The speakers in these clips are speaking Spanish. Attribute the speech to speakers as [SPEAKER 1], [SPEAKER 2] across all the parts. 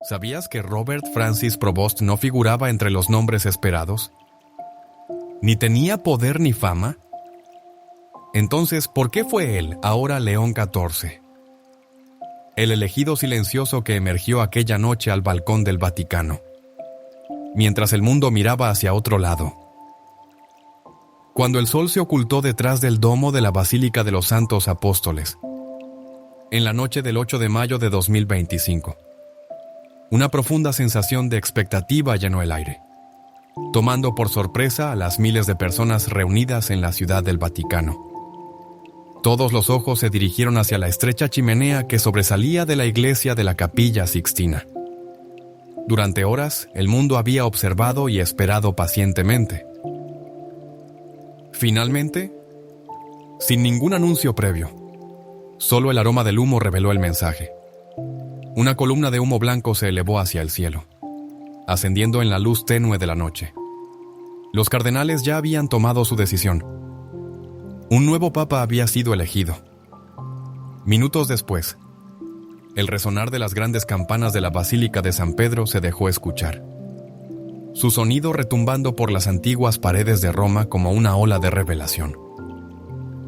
[SPEAKER 1] ¿Sabías que Robert Francis Provost no figuraba entre los nombres esperados? ¿Ni tenía poder ni fama? Entonces, ¿por qué fue él, ahora León XIV? El elegido silencioso que emergió aquella noche al balcón del Vaticano, mientras el mundo miraba hacia otro lado. Cuando el sol se ocultó detrás del domo de la Basílica de los Santos Apóstoles, en la noche del 8 de mayo de 2025. Una profunda sensación de expectativa llenó el aire, tomando por sorpresa a las miles de personas reunidas en la ciudad del Vaticano. Todos los ojos se dirigieron hacia la estrecha chimenea que sobresalía de la iglesia de la Capilla Sixtina. Durante horas, el mundo había observado y esperado pacientemente. Finalmente, sin ningún anuncio previo, solo el aroma del humo reveló el mensaje. Una columna de humo blanco se elevó hacia el cielo, ascendiendo en la luz tenue de la noche. Los cardenales ya habían tomado su decisión. Un nuevo papa había sido elegido. Minutos después, el resonar de las grandes campanas de la Basílica de San Pedro se dejó escuchar, su sonido retumbando por las antiguas paredes de Roma como una ola de revelación.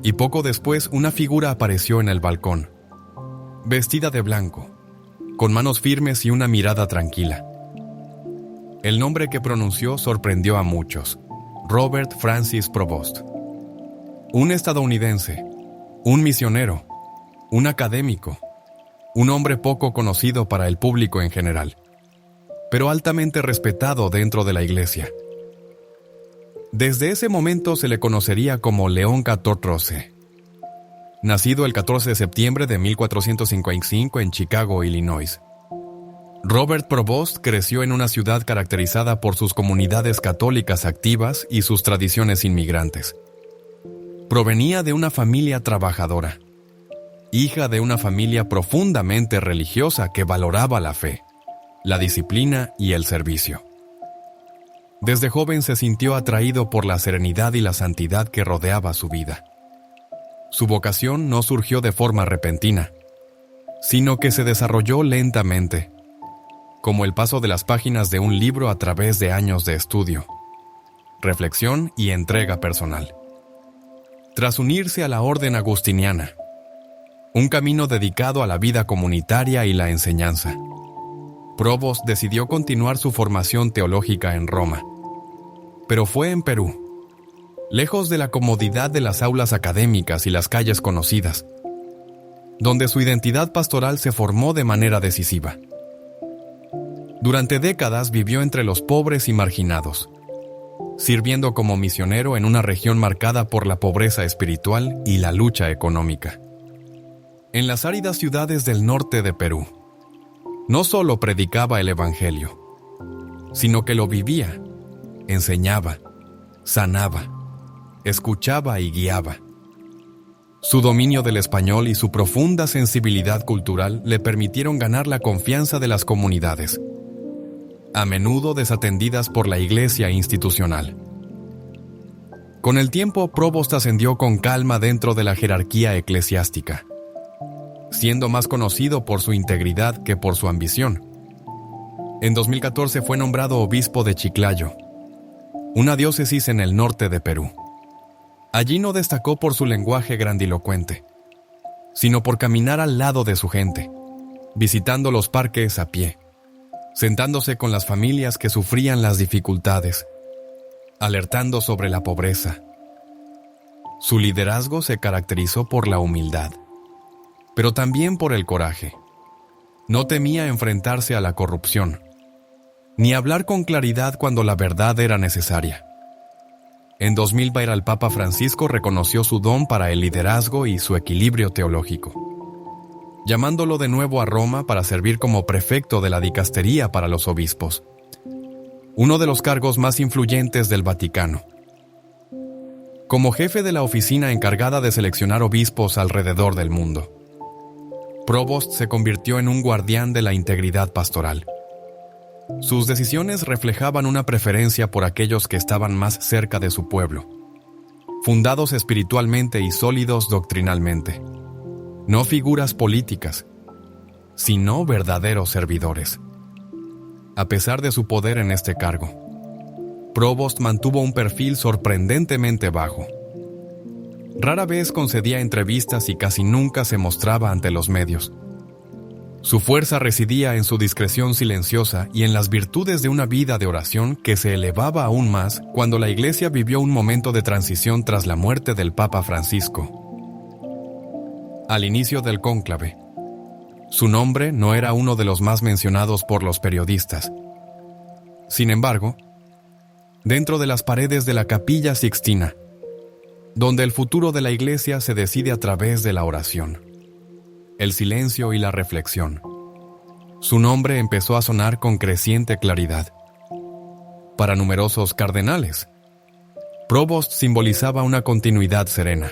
[SPEAKER 1] Y poco después una figura apareció en el balcón, vestida de blanco, con manos firmes y una mirada tranquila. El nombre que pronunció sorprendió a muchos: Robert Francis Provost. Un estadounidense, un misionero, un académico, un hombre poco conocido para el público en general, pero altamente respetado dentro de la iglesia. Desde ese momento se le conocería como León XIV. Nacido el 14 de septiembre de 1455 en Chicago, Illinois, Robert Provost creció en una ciudad caracterizada por sus comunidades católicas activas y sus tradiciones inmigrantes. Provenía de una familia trabajadora, hija de una familia profundamente religiosa que valoraba la fe, la disciplina y el servicio. Desde joven se sintió atraído por la serenidad y la santidad que rodeaba su vida. Su vocación no surgió de forma repentina, sino que se desarrolló lentamente, como el paso de las páginas de un libro a través de años de estudio, reflexión y entrega personal. Tras unirse a la orden agustiniana, un camino dedicado a la vida comunitaria y la enseñanza, Provost decidió continuar su formación teológica en Roma, pero fue en Perú, lejos de la comodidad de las aulas académicas y las calles conocidas, donde su identidad pastoral se formó de manera decisiva. Durante décadas vivió entre los pobres y marginados, sirviendo como misionero en una región marcada por la pobreza espiritual y la lucha económica. En las áridas ciudades del norte de Perú, no solo predicaba el Evangelio, sino que lo vivía, enseñaba, sanaba, escuchaba y guiaba. Su dominio del español y su profunda sensibilidad cultural le permitieron ganar la confianza de las comunidades, a menudo desatendidas por la iglesia institucional. Con el tiempo, Provost ascendió con calma dentro de la jerarquía eclesiástica, siendo más conocido por su integridad que por su ambición. En 2014 fue nombrado obispo de Chiclayo, una diócesis en el norte de Perú. Allí no destacó por su lenguaje grandilocuente, sino por caminar al lado de su gente, visitando los parques a pie, sentándose con las familias que sufrían las dificultades, alertando sobre la pobreza. Su liderazgo se caracterizó por la humildad, pero también por el coraje. No temía enfrentarse a la corrupción, ni hablar con claridad cuando la verdad era necesaria. En 2020 el Papa Francisco reconoció su don para el liderazgo y su equilibrio teológico, llamándolo de nuevo a Roma para servir como prefecto de la dicastería para los obispos, uno de los cargos más influyentes del Vaticano. Como jefe de la oficina encargada de seleccionar obispos alrededor del mundo, Provost se convirtió en un guardián de la integridad pastoral. Sus decisiones reflejaban una preferencia por aquellos que estaban más cerca de su pueblo, fundados espiritualmente y sólidos doctrinalmente. No figuras políticas, sino verdaderos servidores. A pesar de su poder en este cargo, Provost mantuvo un perfil sorprendentemente bajo. Rara vez concedía entrevistas y casi nunca se mostraba ante los medios. Su fuerza residía en su discreción silenciosa y en las virtudes de una vida de oración que se elevaba aún más cuando la Iglesia vivió un momento de transición tras la muerte del Papa Francisco. Al inicio del cónclave, su nombre no era uno de los más mencionados por los periodistas. Sin embargo, dentro de las paredes de la Capilla Sixtina, donde el futuro de la Iglesia se decide a través de la oración, el silencio y la reflexión, su nombre empezó a sonar con creciente claridad. Para numerosos cardenales, Provost simbolizaba una continuidad serena,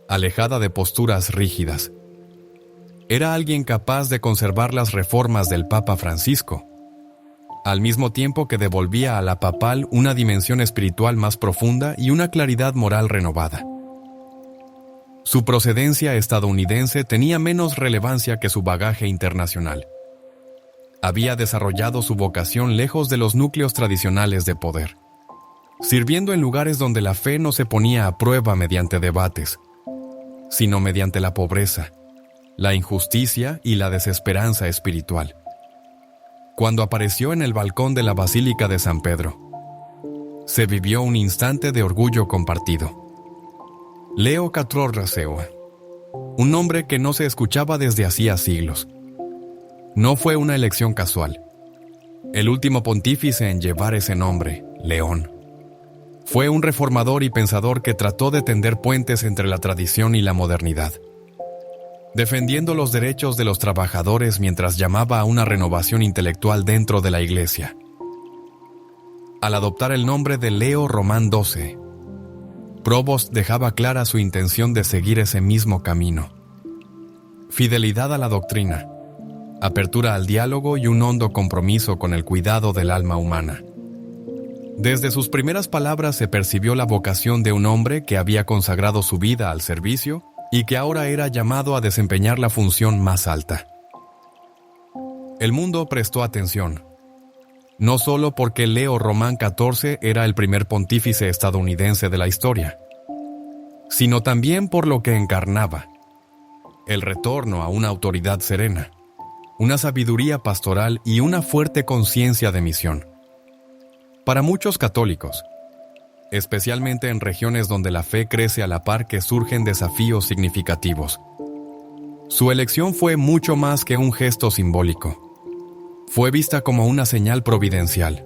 [SPEAKER 1] alejada de posturas rígidas. Era alguien capaz de conservar las reformas del Papa Francisco, al mismo tiempo que devolvía a la papal una dimensión espiritual más profunda y una claridad moral renovada. Su procedencia estadounidense tenía menos relevancia que su bagaje internacional. Había desarrollado su vocación lejos de los núcleos tradicionales de poder, sirviendo en lugares donde la fe no se ponía a prueba mediante debates, sino mediante la pobreza, la injusticia y la desesperanza espiritual. Cuando apareció en el balcón de la Basílica de San Pedro, se vivió un instante de orgullo compartido. Leo XIV, un nombre que no se escuchaba desde hacía siglos. No fue una elección casual. El último pontífice en llevar ese nombre, León, fue un reformador y pensador que trató de tender puentes entre la tradición y la modernidad, defendiendo los derechos de los trabajadores mientras llamaba a una renovación intelectual dentro de la Iglesia. Al adoptar el nombre de Leo Román XII, Provost dejaba clara su intención de seguir ese mismo camino. Fidelidad a la doctrina, apertura al diálogo y un hondo compromiso con el cuidado del alma humana. Desde sus primeras palabras se percibió la vocación de un hombre que había consagrado su vida al servicio y que ahora era llamado a desempeñar la función más alta. El mundo prestó atención, no solo porque Leo Román XIV era el primer pontífice estadounidense de la historia, sino también por lo que encarnaba: el retorno a una autoridad serena, una sabiduría pastoral y una fuerte conciencia de misión. Para muchos católicos, especialmente en regiones donde la fe crece a la par que surgen desafíos significativos, su elección fue mucho más que un gesto simbólico. Fue vista como una señal providencial.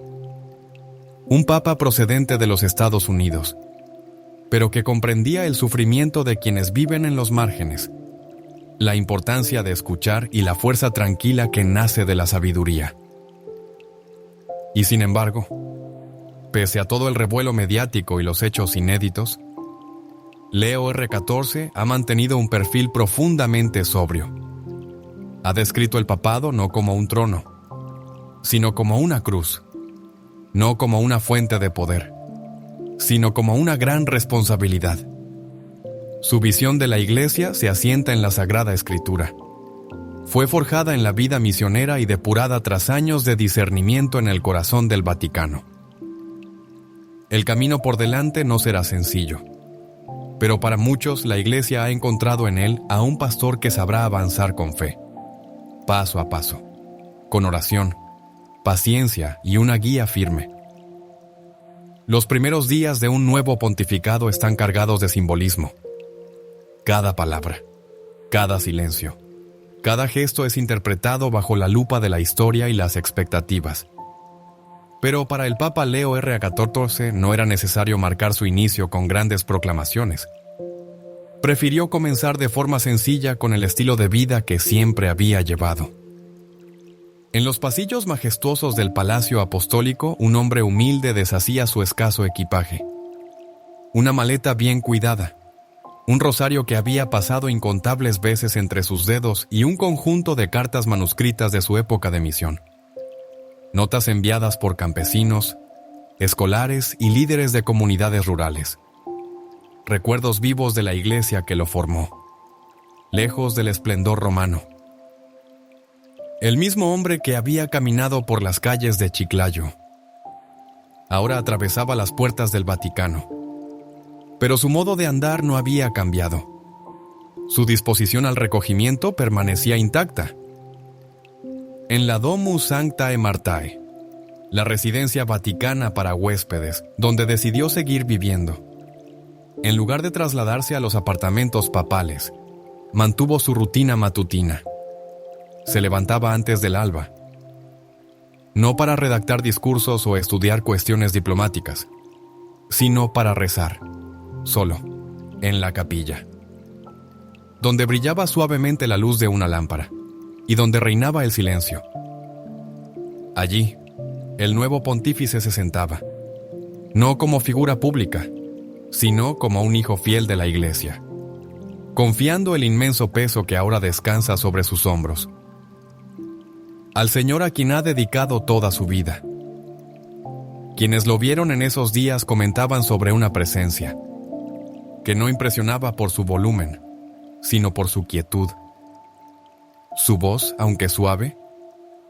[SPEAKER 1] Un papa procedente de los Estados Unidos, pero que comprendía el sufrimiento de quienes viven en los márgenes, la importancia de escuchar y la fuerza tranquila que nace de la sabiduría. Y sin embargo, pese a todo el revuelo mediático y los hechos inéditos, Leo XIV ha mantenido un perfil profundamente sobrio. Ha descrito el papado no como un trono, sino como una cruz, no como una fuente de poder, sino como una gran responsabilidad. Su visión de la Iglesia se asienta en la Sagrada Escritura. Fue forjada en la vida misionera y depurada tras años de discernimiento en el corazón del Vaticano. El camino por delante no será sencillo, pero para muchos la Iglesia ha encontrado en él a un pastor que sabrá avanzar con fe, paso a paso, con oración, paciencia y una guía firme. Los primeros días de un nuevo pontificado están cargados de simbolismo. Cada palabra, cada silencio, cada gesto es interpretado bajo la lupa de la historia y las expectativas. Pero para el Papa Leo XIV no era necesario marcar su inicio con grandes proclamaciones. Prefirió comenzar de forma sencilla con el estilo de vida que siempre había llevado. En los pasillos majestuosos del Palacio Apostólico, un hombre humilde deshacía su escaso equipaje. Una maleta bien cuidada, un rosario que había pasado incontables veces entre sus dedos y un conjunto de cartas manuscritas de su época de misión. Notas enviadas por campesinos, escolares y líderes de comunidades rurales. Recuerdos vivos de la iglesia que lo formó, lejos del esplendor romano. El mismo hombre que había caminado por las calles de Chiclayo ahora atravesaba las puertas del Vaticano. Pero su modo de andar no había cambiado. Su disposición al recogimiento permanecía intacta. En la Domus Sanctae Martae, la residencia vaticana para huéspedes, donde decidió seguir viviendo, en lugar de trasladarse a los apartamentos papales, mantuvo su rutina matutina. Se levantaba antes del alba, no para redactar discursos o estudiar cuestiones diplomáticas, sino para rezar, solo, en la capilla, donde brillaba suavemente la luz de una lámpara y donde reinaba el silencio. Allí, el nuevo pontífice se sentaba, no como figura pública, sino como un hijo fiel de la Iglesia, confiando el inmenso peso que ahora descansa sobre sus hombros. Al Señor a quien ha dedicado toda su vida. Quienes lo vieron en esos días comentaban sobre una presencia que no impresionaba por su volumen, sino por su quietud. Su voz, aunque suave,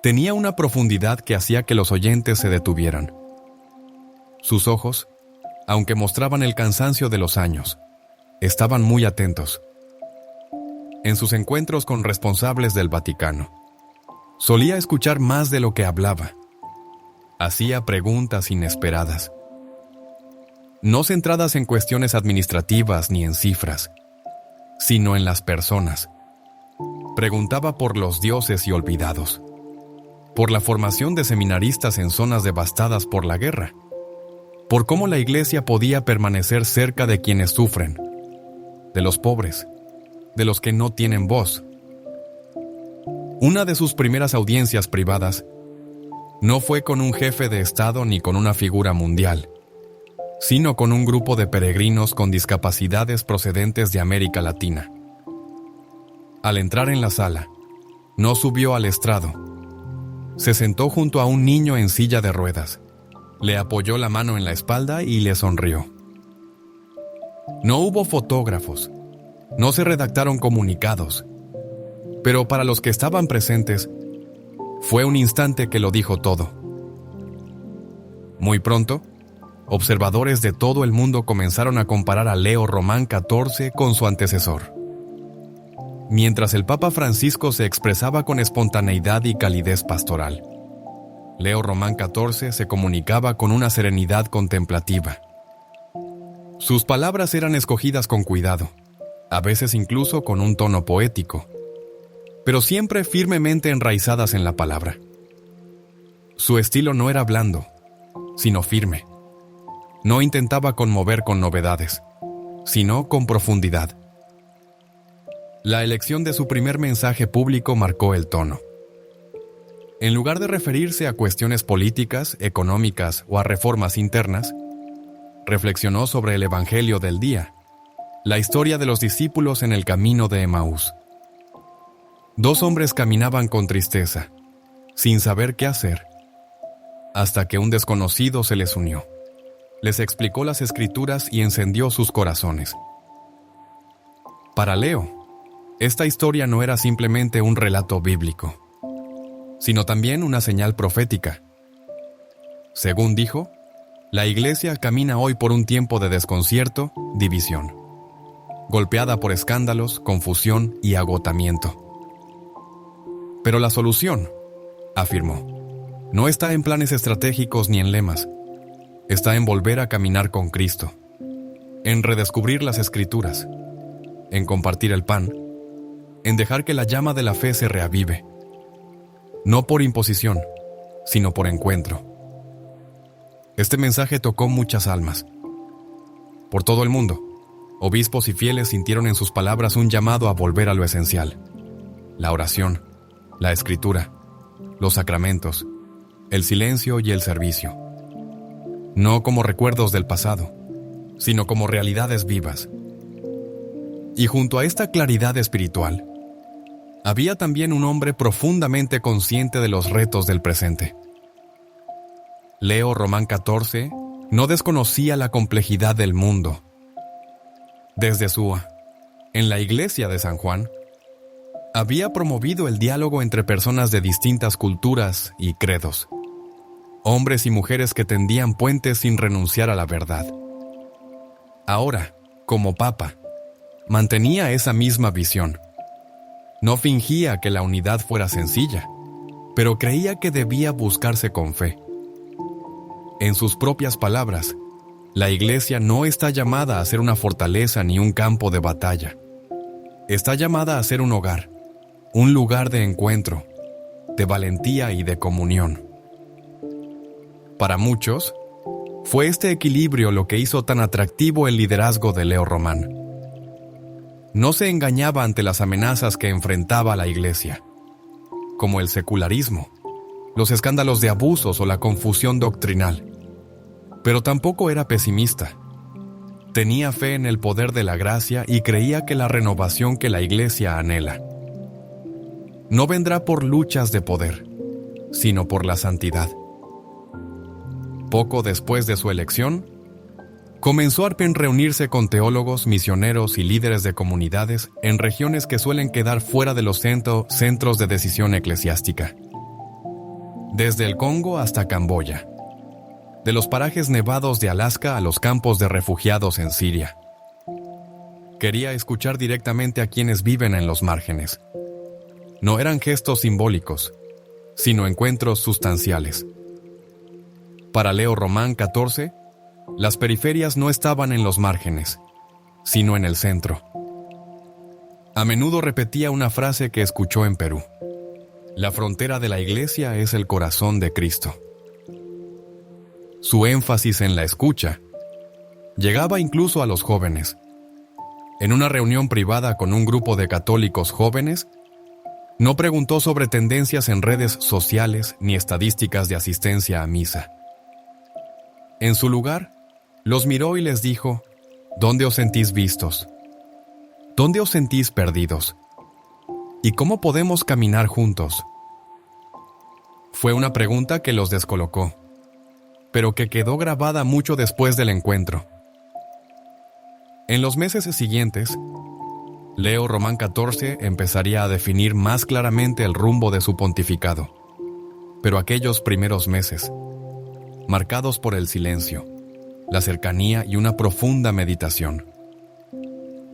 [SPEAKER 1] tenía una profundidad que hacía que los oyentes se detuvieran. Sus ojos, aunque mostraban el cansancio de los años, estaban muy atentos. En sus encuentros con responsables del Vaticano, solía escuchar más de lo que hablaba. Hacía preguntas inesperadas, no centradas en cuestiones administrativas ni en cifras, sino en las personas. Preguntaba por los dioses y olvidados, por la formación de seminaristas en zonas devastadas por la guerra, por cómo la Iglesia podía permanecer cerca de quienes sufren, de los pobres, de los que no tienen voz. Una de sus primeras audiencias privadas no fue con un jefe de Estado ni con una figura mundial, sino con un grupo de peregrinos con discapacidades procedentes de América Latina. Al entrar en la sala, no subió al estrado. Se sentó junto a un niño en silla de ruedas, le apoyó la mano en la espalda y le sonrió. No hubo fotógrafos, no se redactaron comunicados, pero para los que estaban presentes, fue un instante que lo dijo todo. Muy pronto, observadores de todo el mundo comenzaron a comparar a Leo Román XIV con su antecesor. Mientras el Papa Francisco se expresaba con espontaneidad y calidez pastoral, Leo Román XIV se comunicaba con una serenidad contemplativa. Sus palabras eran escogidas con cuidado, a veces incluso con un tono poético, pero siempre firmemente enraizadas en la palabra. Su estilo no era blando, sino firme. No intentaba conmover con novedades, sino con profundidad. La elección de su primer mensaje público marcó el tono. En lugar de referirse a cuestiones políticas, económicas o a reformas internas, reflexionó sobre el Evangelio del día, la historia de los discípulos en el camino de Emaús. 2 hombres caminaban con tristeza, sin saber qué hacer, hasta que un desconocido se les unió. Les explicó las Escrituras y encendió sus corazones. Para Leo, esta historia no era simplemente un relato bíblico, sino también una señal profética. Según dijo, la Iglesia camina hoy por un tiempo de desconcierto, división, golpeada por escándalos, confusión y agotamiento. Pero la solución, afirmó, no está en planes estratégicos ni en lemas. Está en volver a caminar con Cristo, en redescubrir las Escrituras, en compartir el pan, en dejar que la llama de la fe se reavive, no por imposición, sino por encuentro. Este mensaje tocó muchas almas. Por todo el mundo, obispos y fieles sintieron en sus palabras un llamado a volver a lo esencial: la oración, la escritura, los sacramentos, el silencio y el servicio. No como recuerdos del pasado, sino como realidades vivas. Y junto a esta claridad espiritual, había también un hombre profundamente consciente de los retos del presente. Leo Román XIV no desconocía la complejidad del mundo. Desde en la iglesia de San Juan, Había promovido el diálogo entre personas de distintas culturas y credos, hombres y mujeres que tendían puentes sin renunciar a la verdad. Ahora, como papa, mantenía esa misma visión. No fingía que la unidad fuera sencilla, pero creía que debía buscarse con fe. En sus propias palabras, la Iglesia no está llamada a ser una fortaleza ni un campo de batalla. Está llamada a ser un hogar, un lugar de encuentro, de valentía y de comunión. Para muchos, fue este equilibrio lo que hizo tan atractivo el liderazgo de Leo Román. No se engañaba ante las amenazas que enfrentaba la Iglesia, como el secularismo, los escándalos de abusos o la confusión doctrinal. Pero tampoco era pesimista. Tenía fe en el poder de la gracia y creía que la renovación que la Iglesia anhela no vendrá por luchas de poder, sino por la santidad. Poco después de su elección, comenzó a reunirse con teólogos, misioneros y líderes de comunidades en regiones que suelen quedar fuera de los centros de decisión eclesiástica. Desde el Congo hasta Camboya, de los parajes nevados de Alaska a los campos de refugiados en Siria. Quería escuchar directamente a quienes viven en los márgenes. No eran gestos simbólicos, sino encuentros sustanciales. Para Leo Román XIV, las periferias no estaban en los márgenes, sino en el centro. A menudo repetía una frase que escuchó en Perú: la frontera de la Iglesia es el corazón de Cristo. Su énfasis en la escucha llegaba incluso a los jóvenes. En una reunión privada con un grupo de católicos jóvenes, no preguntó sobre tendencias en redes sociales ni estadísticas de asistencia a misa. En su lugar, los miró y les dijo: ¿dónde os sentís vistos? ¿Dónde os sentís perdidos? ¿Y cómo podemos caminar juntos? Fue una pregunta que los descolocó, pero que quedó grabada mucho después del encuentro. En los meses siguientes, Leo Román XIV empezaría a definir más claramente el rumbo de su pontificado. Pero aquellos primeros meses, marcados por el silencio, la cercanía y una profunda meditación,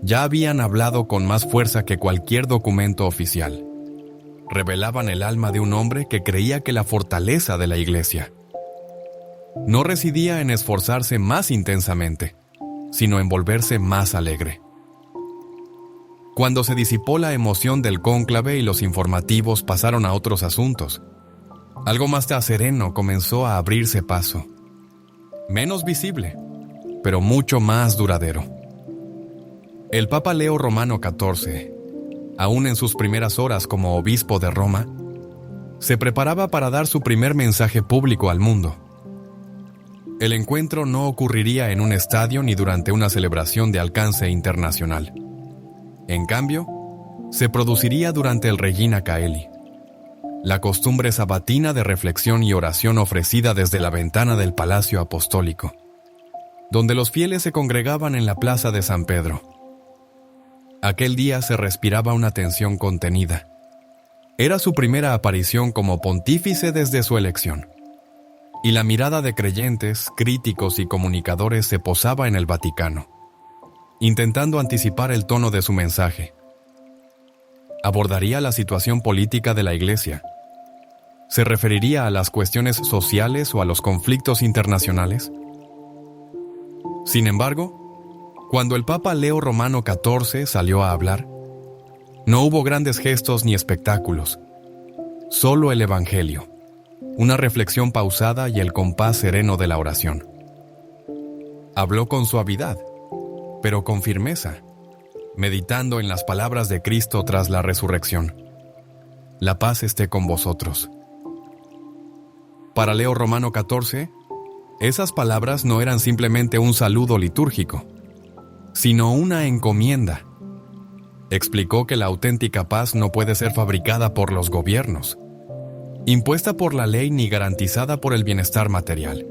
[SPEAKER 1] ya habían hablado con más fuerza que cualquier documento oficial. Revelaban el alma de un hombre que creía que la fortaleza de la Iglesia no residía en esforzarse más intensamente, sino en volverse más alegre. Cuando se disipó la emoción del cónclave y los informativos pasaron a otros asuntos, algo más sereno comenzó a abrirse paso. Menos visible, pero mucho más duradero. El Papa Leo Román XIV, aún en sus primeras horas como obispo de Roma, se preparaba para dar su primer mensaje público al mundo. El encuentro no ocurriría en un estadio ni durante una celebración de alcance internacional. En cambio, se produciría durante el Regina Caeli, la costumbre sabatina de reflexión y oración ofrecida desde la ventana del Palacio Apostólico, donde los fieles se congregaban en la Plaza de San Pedro. Aquel día se respiraba una tensión contenida. Era su primera aparición como pontífice desde su elección, y la mirada de creyentes, críticos y comunicadores se posaba en el Vaticano, intentando anticipar el tono de su mensaje. Abordaría la situación política de la Iglesia. ¿Se referiría a las cuestiones sociales o a los conflictos internacionales? Sin embargo, cuando el Papa Leo Román XIV salió a hablar, no hubo grandes gestos ni espectáculos, solo el Evangelio, una reflexión pausada y el compás sereno de la oración. Habló con suavidad, pero con firmeza, meditando en las palabras de Cristo tras la resurrección: la paz esté con vosotros. Para Leo Román XIV, esas palabras no eran simplemente un saludo litúrgico, sino una encomienda. Explicó que la auténtica paz no puede ser fabricada por los gobiernos, impuesta por la ley ni garantizada por el bienestar material.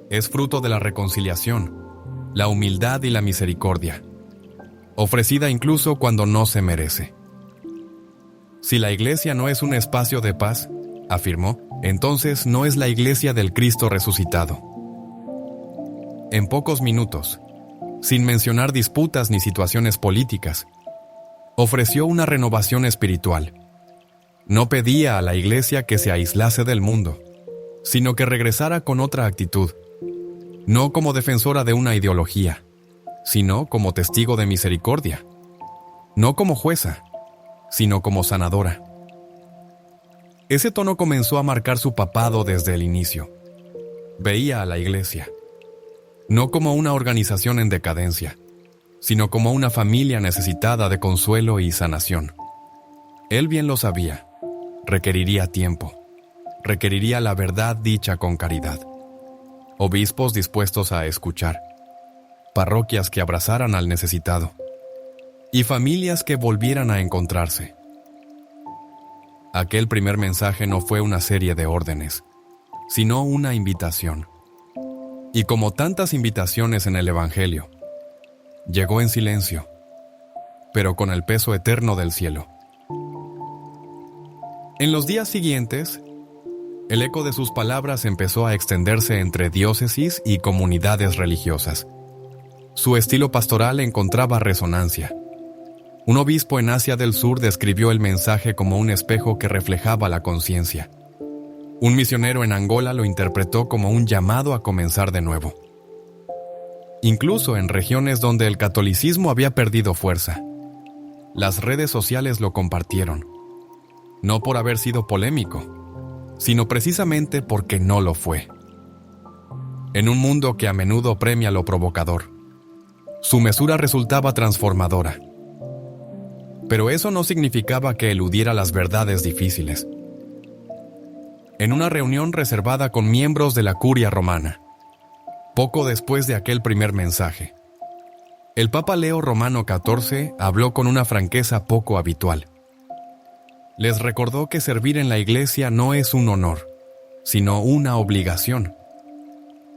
[SPEAKER 1] Es fruto de la reconciliación, la humildad y la misericordia, ofrecida incluso cuando no se merece. Si la iglesia no es un espacio de paz, afirmó, entonces no es la iglesia del Cristo resucitado. En pocos minutos, sin mencionar disputas ni situaciones políticas, ofreció una renovación espiritual. No pedía a la iglesia que se aislase del mundo, sino que regresara con otra actitud, no como defensora de una ideología, sino como testigo de misericordia, no como jueza, sino como sanadora. Ese tono comenzó a marcar su papado desde el inicio. Veía a la iglesia, no como una organización en decadencia, sino como una familia necesitada de consuelo y sanación. Él bien lo sabía, requeriría tiempo, requeriría la verdad dicha con caridad, obispos dispuestos a escuchar, parroquias que abrazaran al necesitado, y familias que volvieran a encontrarse. Aquel primer mensaje no fue una serie de órdenes, sino una invitación. Y como tantas invitaciones en el Evangelio, llegó en silencio, pero con el peso eterno del cielo. En los días siguientes, el eco de sus palabras empezó a extenderse entre diócesis y comunidades religiosas. Su estilo pastoral encontraba resonancia. Un obispo en Asia del Sur describió el mensaje como un espejo que reflejaba la conciencia. Un misionero en Angola lo interpretó como un llamado a comenzar de nuevo. Incluso en regiones donde el catolicismo había perdido fuerza, las redes sociales lo compartieron, no por haber sido polémico, sino precisamente porque no lo fue. En un mundo que a menudo premia lo provocador, su mesura resultaba transformadora. Pero eso no significaba que eludiera las verdades difíciles. En una reunión reservada con miembros de la Curia Romana, poco después de aquel primer mensaje, el Papa Leo Romano XIV habló con una franqueza poco habitual. Les recordó que servir en la iglesia no es un honor, sino una obligación,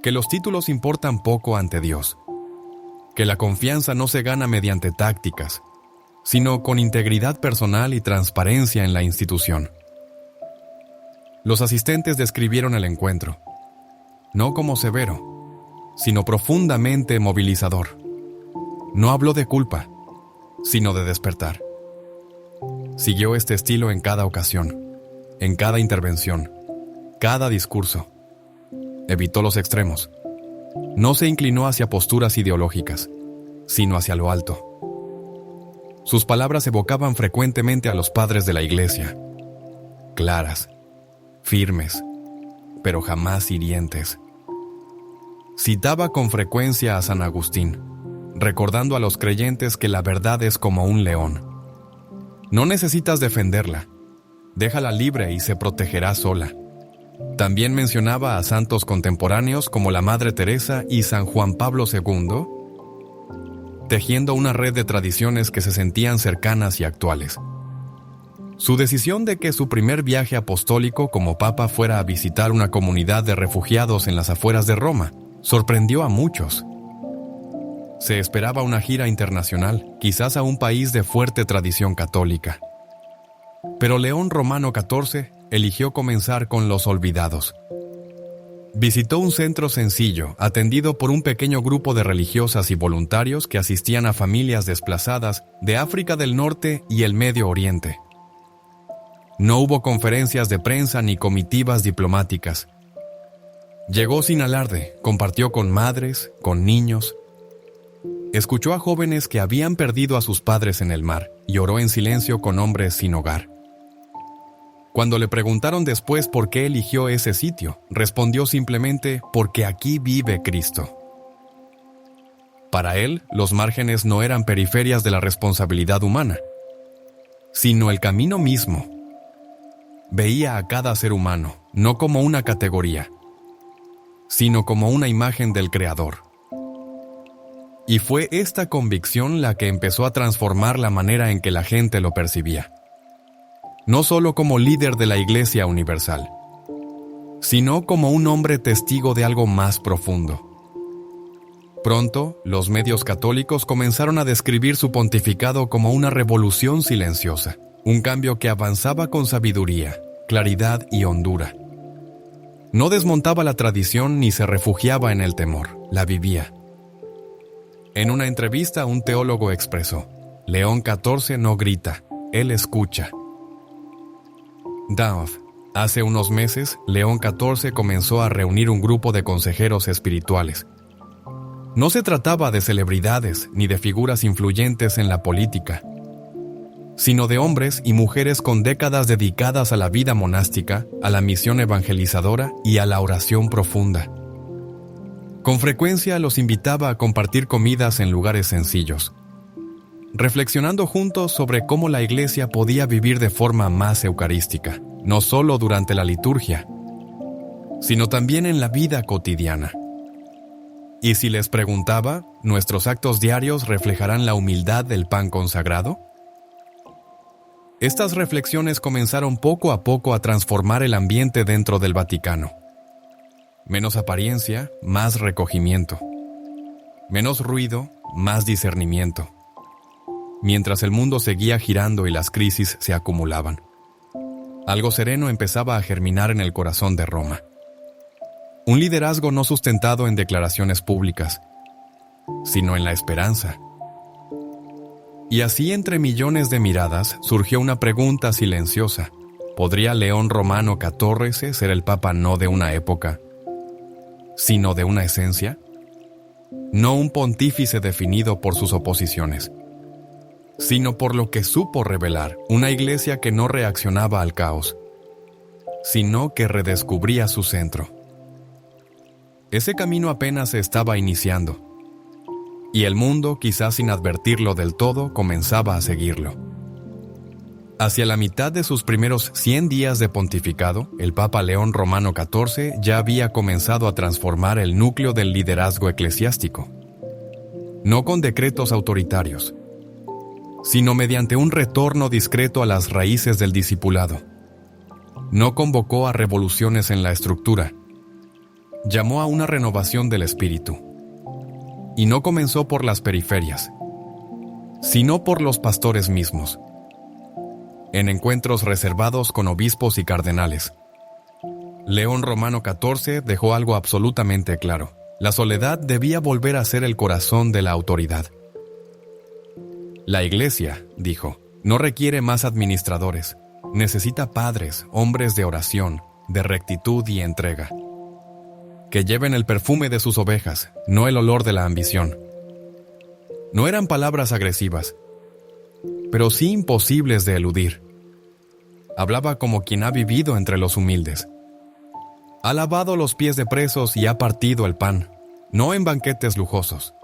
[SPEAKER 1] que los títulos importan poco ante Dios, que la confianza no se gana mediante tácticas, sino con integridad personal y transparencia en la institución. Los asistentes describieron el encuentro, no como severo, sino profundamente movilizador. No habló de culpa, sino de despertar. Siguió este estilo en cada ocasión, en cada intervención, cada discurso. Evitó los extremos. No se inclinó hacia posturas ideológicas, sino hacia lo alto. Sus palabras evocaban frecuentemente a los padres de la iglesia, claras, firmes, pero jamás hirientes. Citaba con frecuencia a San Agustín, recordando a los creyentes que la verdad es como un león. No necesitas defenderla, déjala libre y se protegerá sola. También mencionaba a santos contemporáneos como la Madre Teresa y San Juan Pablo II, tejiendo una red de tradiciones que se sentían cercanas y actuales. Su decisión de que su primer viaje apostólico como papa fuera a visitar una comunidad de refugiados en las afueras de Roma sorprendió a muchos. Se esperaba una gira internacional, quizás a un país de fuerte tradición católica. Pero León Romano XIV eligió comenzar con los olvidados. Visitó un centro sencillo, atendido por un pequeño grupo de religiosas y voluntarios que asistían a familias desplazadas de África del Norte y el Medio Oriente. No hubo conferencias de prensa ni comitivas diplomáticas. Llegó sin alarde, compartió con madres, con niños. Escuchó a jóvenes que habían perdido a sus padres en el mar y oró en silencio con hombres sin hogar. Cuando le preguntaron después por qué eligió ese sitio, respondió simplemente porque aquí vive Cristo. Para él, los márgenes no eran periferias de la responsabilidad humana, sino el camino mismo. Veía a cada ser humano, no como una categoría, sino como una imagen del Creador. Y fue esta convicción la que empezó a transformar la manera en que la gente lo percibía. No solo como líder de la Iglesia Universal, sino como un hombre testigo de algo más profundo. Pronto, los medios católicos comenzaron a describir su pontificado como una revolución silenciosa, Un cambio que avanzaba con sabiduría, claridad y hondura. No desmontaba la tradición ni se refugiaba en el temor, la vivía. En una entrevista, un teólogo expresó: León XIV no grita, él escucha. Dowd. Hace unos meses, León XIV comenzó a reunir un grupo de consejeros espirituales. No se trataba de celebridades ni de figuras influyentes en la política, sino de hombres y mujeres con décadas dedicadas a la vida monástica, a la misión evangelizadora y a la oración profunda. Con frecuencia los invitaba a compartir comidas en lugares sencillos, reflexionando juntos sobre cómo la Iglesia podía vivir de forma más eucarística, no solo durante la liturgia, sino también en la vida cotidiana. Y si les preguntaba, ¿nuestros actos diarios reflejarán la humildad del pan consagrado? Estas reflexiones comenzaron poco a poco a transformar el ambiente dentro del Vaticano. Menos apariencia, más recogimiento. Menos ruido, más discernimiento. Mientras el mundo seguía girando y las crisis se acumulaban, algo sereno empezaba a germinar en el corazón de Roma. Un liderazgo no sustentado en declaraciones públicas, sino en la esperanza. Y así, entre millones de miradas, surgió una pregunta silenciosa: ¿podría León Romano XIV ser el Papa no de una época, sino de una esencia? No un pontífice definido por sus oposiciones, sino por lo que supo revelar, una Iglesia que no reaccionaba al caos, sino que redescubría su centro. Ese camino apenas se estaba iniciando, y el mundo, quizás sin advertirlo del todo, comenzaba a seguirlo. Hacia la mitad de sus primeros 100 días de pontificado, el Papa León Romano XIV ya había comenzado a transformar el núcleo del liderazgo eclesiástico. No con decretos autoritarios, sino mediante un retorno discreto a las raíces del discipulado. No convocó a revoluciones en la estructura, llamó a una renovación del espíritu. Y no comenzó por las periferias, sino por los pastores mismos. En encuentros reservados con obispos y cardenales, León Romano XIV dejó algo absolutamente claro: la soledad debía volver a ser el corazón de la autoridad. La Iglesia, dijo, no requiere más administradores, necesita padres, hombres de oración, de rectitud y entrega, que lleven el perfume de sus ovejas, no el olor de la ambición. No eran palabras agresivas, pero sí imposibles de eludir. Hablaba como quien ha vivido entre los humildes. Ha lavado los pies de presos y ha partido el pan, no en banquetes lujosos,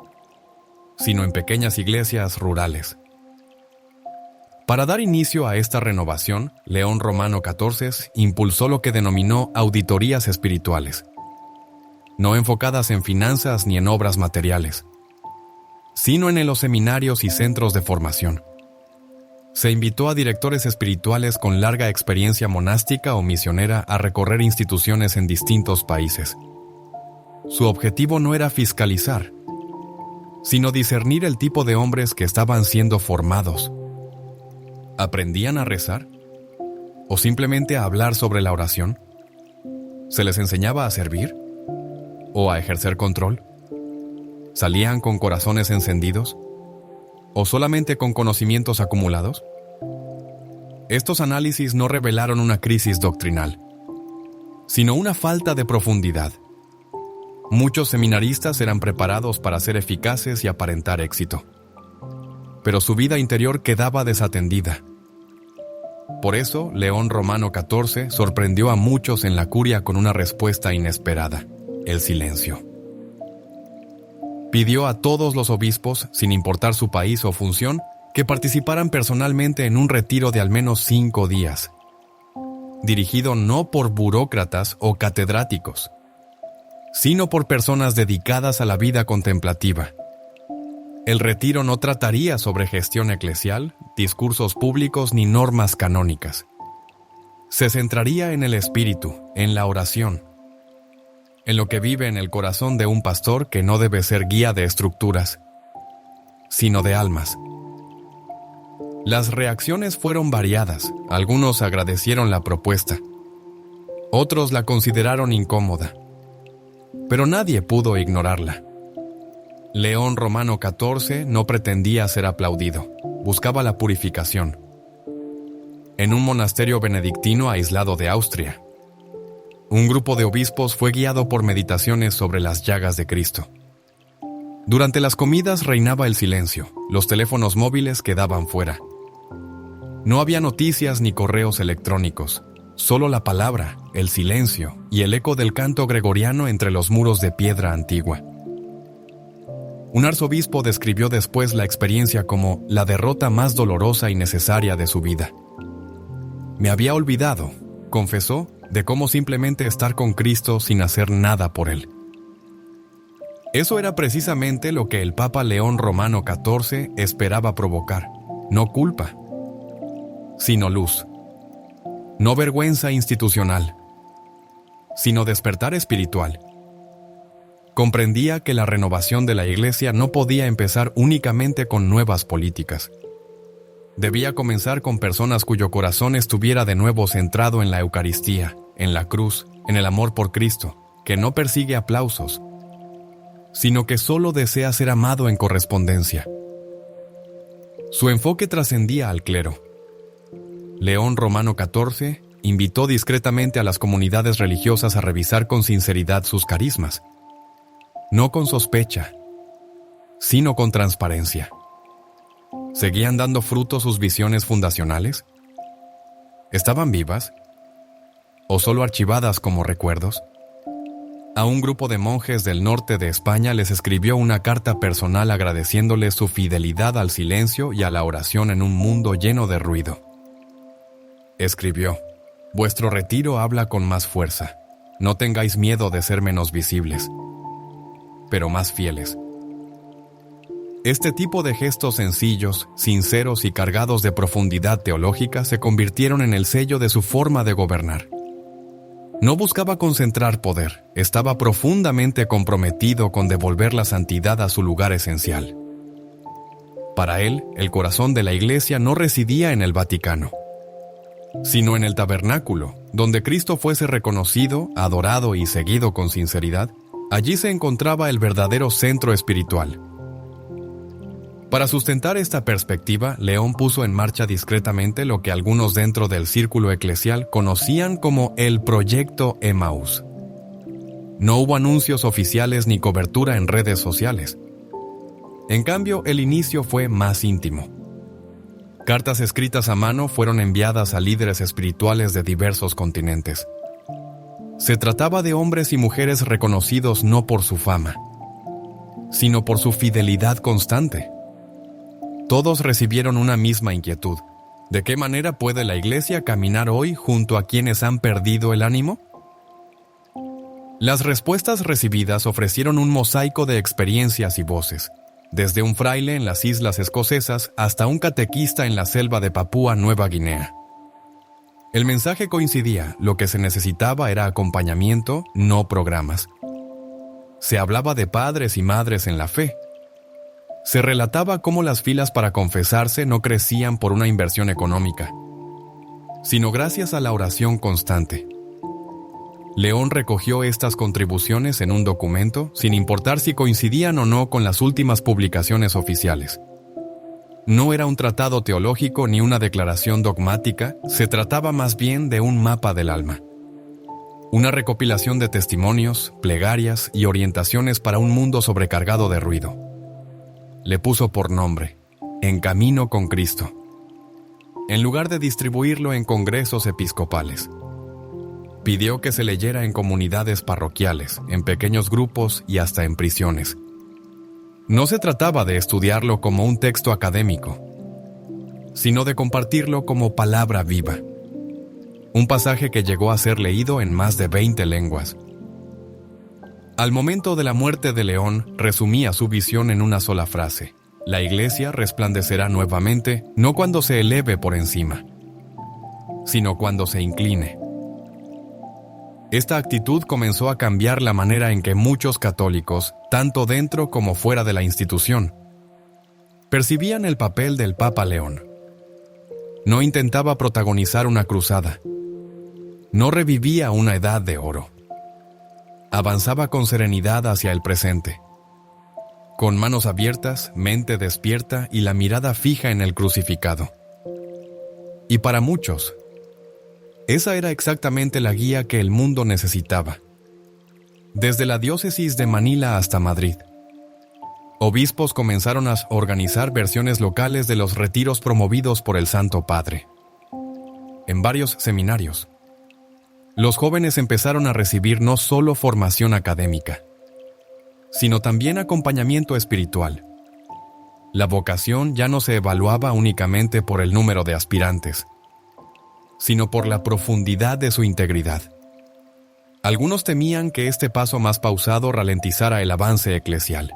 [SPEAKER 1] sino en pequeñas iglesias rurales. Para dar inicio a esta renovación, León Romano XIV impulsó lo que denominó auditorías espirituales, no enfocadas en finanzas ni en obras materiales, sino en los seminarios y centros de formación. Se invitó a directores espirituales con larga experiencia monástica o misionera a recorrer instituciones en distintos países. Su objetivo no era fiscalizar, sino discernir el tipo de hombres que estaban siendo formados. ¿Aprendían a rezar? ¿O simplemente a hablar sobre la oración? ¿Se les enseñaba a servir? ¿O a ejercer control? ¿Salían con corazones encendidos? ¿O solamente con conocimientos acumulados? Estos análisis no revelaron una crisis doctrinal, sino una falta de profundidad. Muchos seminaristas eran preparados para ser eficaces y aparentar éxito, pero su vida interior quedaba desatendida. Por eso, León Romano XIV sorprendió a muchos en la curia con una respuesta inesperada: el silencio. Pidió a todos los obispos, sin importar su país o función, que participaran personalmente en un retiro de al menos 5 días, dirigido no por burócratas o catedráticos, sino por personas dedicadas a la vida contemplativa. El retiro no trataría sobre gestión eclesial, discursos públicos ni normas canónicas. Se centraría en el espíritu, en la oración, en lo que vive en el corazón de un pastor que no debe ser guía de estructuras, sino de almas. Las reacciones fueron variadas. Algunos agradecieron la propuesta. Otros la consideraron incómoda. Pero nadie pudo ignorarla. León Romano XIV no pretendía ser aplaudido. Buscaba la purificación. En un monasterio benedictino aislado de Austria, un grupo de obispos fue guiado por meditaciones sobre las llagas de Cristo. Durante las comidas reinaba el silencio. Los teléfonos móviles quedaban fuera. No había noticias ni correos electrónicos. Solo la palabra, el silencio y el eco del canto gregoriano entre los muros de piedra antigua. Un arzobispo describió después la experiencia como la derrota más dolorosa y necesaria de su vida. Me había olvidado, confesó, de cómo simplemente estar con Cristo sin hacer nada por Él. Eso era precisamente lo que el Papa León Romano XIV esperaba provocar. No culpa, sino luz. No vergüenza institucional, sino despertar espiritual. Comprendía que la renovación de la Iglesia no podía empezar únicamente con nuevas políticas. Debía comenzar con personas cuyo corazón estuviera de nuevo centrado en la Eucaristía, en la cruz, en el amor por Cristo, que no persigue aplausos, sino que solo desea ser amado en correspondencia. Su enfoque trascendía al clero. León Romano XIV invitó discretamente a las comunidades religiosas a revisar con sinceridad sus carismas, no con sospecha, sino con transparencia. ¿Seguían dando fruto sus visiones fundacionales? ¿Estaban vivas? ¿O solo archivadas como recuerdos? A un grupo de monjes del norte de España les escribió una carta personal agradeciéndoles su fidelidad al silencio y a la oración en un mundo lleno de ruido. Escribió: «Vuestro retiro habla con más fuerza. No tengáis miedo de ser menos visibles, pero más fieles». Este tipo de gestos sencillos, sinceros y cargados de profundidad teológica se convirtieron en el sello de su forma de gobernar. No buscaba concentrar poder, estaba profundamente comprometido con devolver la santidad a su lugar esencial. Para él, el corazón de la Iglesia no residía en el Vaticano, sino en el tabernáculo, donde Cristo fuese reconocido, adorado y seguido con sinceridad. Allí se encontraba el verdadero centro espiritual. Para sustentar esta perspectiva, León puso en marcha discretamente lo que algunos dentro del círculo eclesial conocían como el Proyecto Emmaús. No hubo anuncios oficiales ni cobertura en redes sociales. En cambio, el inicio fue más íntimo. Cartas escritas a mano fueron enviadas a líderes espirituales de diversos continentes. Se trataba de hombres y mujeres reconocidos no por su fama, sino por su fidelidad constante. Todos recibieron una misma inquietud: ¿de qué manera puede la Iglesia caminar hoy junto a quienes han perdido el ánimo? Las respuestas recibidas ofrecieron un mosaico de experiencias y voces, desde un fraile en las islas escocesas hasta un catequista en la selva de Papúa Nueva Guinea. El mensaje coincidía: lo que se necesitaba era acompañamiento, no programas. Se hablaba de padres y madres en la fe. Se relataba cómo las filas para confesarse no crecían por una inversión económica, sino gracias a la oración constante. León recogió estas contribuciones en un documento, sin importar si coincidían o no con las últimas publicaciones oficiales. No era un tratado teológico ni una declaración dogmática, se trataba más bien de un mapa del alma. Una recopilación de testimonios, plegarias y orientaciones para un mundo sobrecargado de ruido. Le puso por nombre: En Camino con Cristo, en lugar de distribuirlo en congresos episcopales. Pidió que se leyera en comunidades parroquiales, en pequeños grupos y hasta en prisiones. No se trataba de estudiarlo como un texto académico, sino de compartirlo como palabra viva. Un pasaje que llegó a ser leído en más de 20 lenguas. Al momento de la muerte de León, resumía su visión en una sola frase: la Iglesia resplandecerá nuevamente, no cuando se eleve por encima, sino cuando se incline. Esta actitud comenzó a cambiar la manera en que muchos católicos, tanto dentro como fuera de la institución, percibían el papel del Papa León. No intentaba protagonizar una cruzada. No revivía una edad de oro. Avanzaba con serenidad hacia el presente. Con manos abiertas, mente despierta y la mirada fija en el crucificado. Y para muchos, esa era exactamente la guía que el mundo necesitaba. Desde la diócesis de Manila hasta Madrid, obispos comenzaron a organizar versiones locales de los retiros promovidos por el Santo Padre. En varios seminarios, los jóvenes empezaron a recibir no solo formación académica, sino también acompañamiento espiritual. La vocación ya no se evaluaba únicamente por el número de aspirantes, sino por la profundidad de su integridad. Algunos temían que este paso más pausado ralentizara el avance eclesial.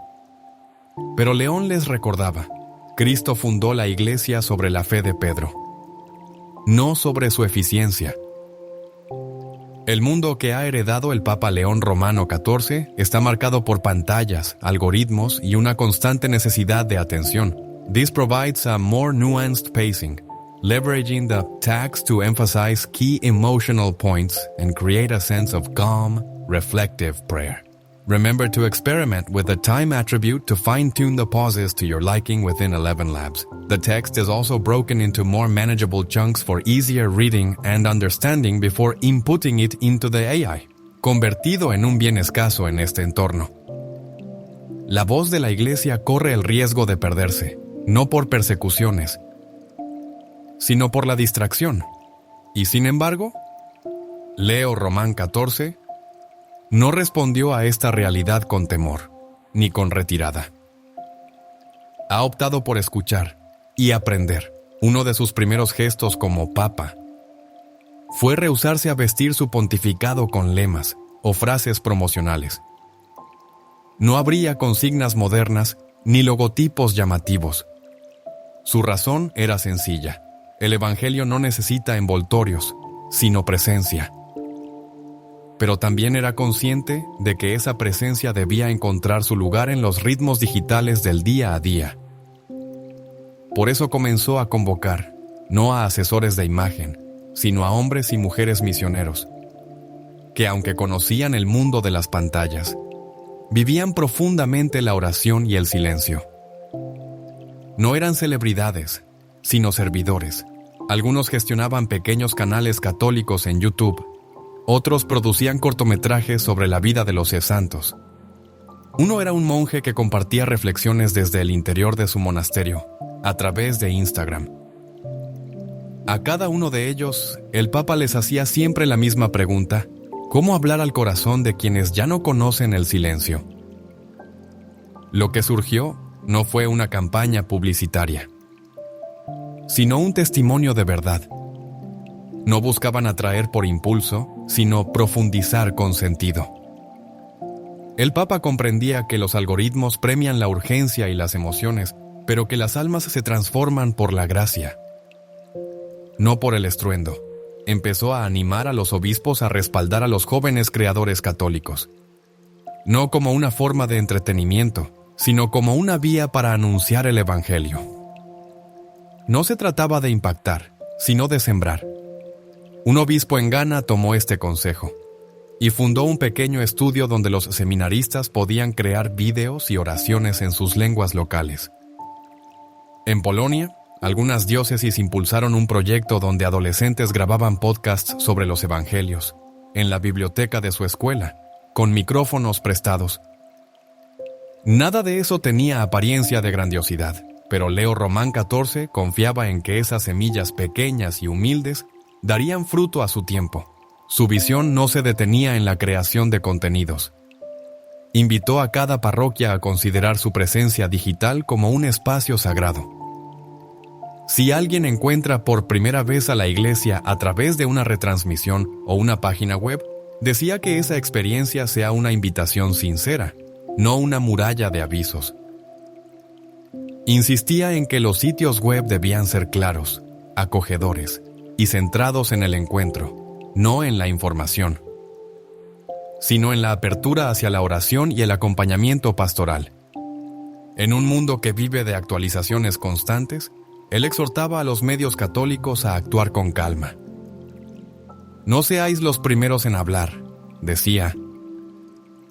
[SPEAKER 1] Pero León les recordaba, Cristo fundó la Iglesia sobre la fe de Pedro, no sobre su eficiencia. El mundo que ha heredado el Papa León Romano XIV está marcado por pantallas, algoritmos y una constante necesidad de atención. This provides a more nuanced pacing, leveraging the text to emphasize key emotional points and create a sense of calm, reflective prayer. Remember to experiment with the time attribute to fine-tune the pauses to your liking within ElevenLabs. The text is also broken into more manageable chunks for easier reading and understanding before inputting it into the AI, convertido en un bien escaso en este entorno. La voz de la Iglesia corre el riesgo de perderse, no por persecuciones, sino por la distracción. Y sin embargo, Leo Román XIV no respondió a esta realidad con temor, ni con retirada. Ha optado por escuchar y aprender. Uno de sus primeros gestos como papa fue rehusarse a vestir su pontificado con lemas o frases promocionales. No habría consignas modernas ni logotipos llamativos. Su razón era sencilla. El Evangelio no necesita envoltorios, sino presencia. Pero también era consciente de que esa presencia debía encontrar su lugar en los ritmos digitales del día a día. Por eso comenzó a convocar, no a asesores de imagen, sino a hombres y mujeres misioneros, que aunque conocían el mundo de las pantallas, vivían profundamente la oración y el silencio. No eran celebridades, sino servidores. Algunos gestionaban pequeños canales católicos en YouTube. Otros producían cortometrajes sobre la vida de los santos. Uno era un monje que compartía reflexiones desde el interior de su monasterio, a través de Instagram. A cada uno de ellos, el Papa les hacía siempre la misma pregunta: ¿cómo hablar al corazón de quienes ya no conocen el silencio? Lo que surgió no fue una campaña publicitaria, sino un testimonio de verdad. No buscaban atraer por impulso, sino profundizar con sentido. El Papa comprendía que los algoritmos premian la urgencia y las emociones, pero que las almas se transforman por la gracia, no por el estruendo. Empezó a animar a los obispos a respaldar a los jóvenes creadores católicos, no como una forma de entretenimiento, sino como una vía para anunciar el Evangelio. No se trataba de impactar, sino de sembrar. Un obispo en Ghana tomó este consejo y fundó un pequeño estudio donde los seminaristas podían crear vídeos y oraciones en sus lenguas locales. En Polonia, algunas diócesis impulsaron un proyecto donde adolescentes grababan podcasts sobre los evangelios, en la biblioteca de su escuela, con micrófonos prestados. Nada de eso tenía apariencia de grandiosidad, pero Leo Román XIV confiaba en que esas semillas pequeñas y humildes darían fruto a su tiempo. Su visión no se detenía en la creación de contenidos. Invitó a cada parroquia a considerar su presencia digital como un espacio sagrado. Si alguien encuentra por primera vez a la Iglesia a través de una retransmisión o una página web, decía que esa experiencia sea una invitación sincera, no una muralla de avisos. Insistía en que los sitios web debían ser claros, acogedores y centrados en el encuentro, no en la información, sino en la apertura hacia la oración y el acompañamiento pastoral. En un mundo que vive de actualizaciones constantes, Él exhortaba a los medios católicos a actuar con calma. No seáis los primeros en hablar, decía.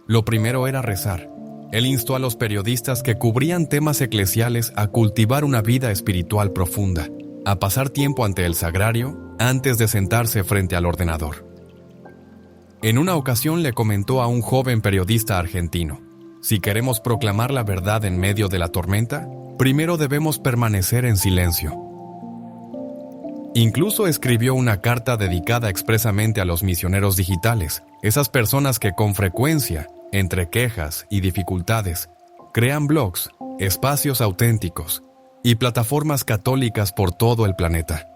[SPEAKER 1] Lo primero era rezar. Él instó a los periodistas que cubrían temas eclesiales a cultivar una vida espiritual profunda, a pasar tiempo ante el sagrario antes de sentarse frente al ordenador. En una ocasión le comentó a un joven periodista argentino: si queremos proclamar la verdad en medio de la tormenta, primero debemos permanecer en silencio. Incluso escribió una carta dedicada expresamente a los misioneros digitales, esas personas que con frecuencia, entre quejas y dificultades, crean blogs, espacios auténticos y plataformas católicas por todo el planeta.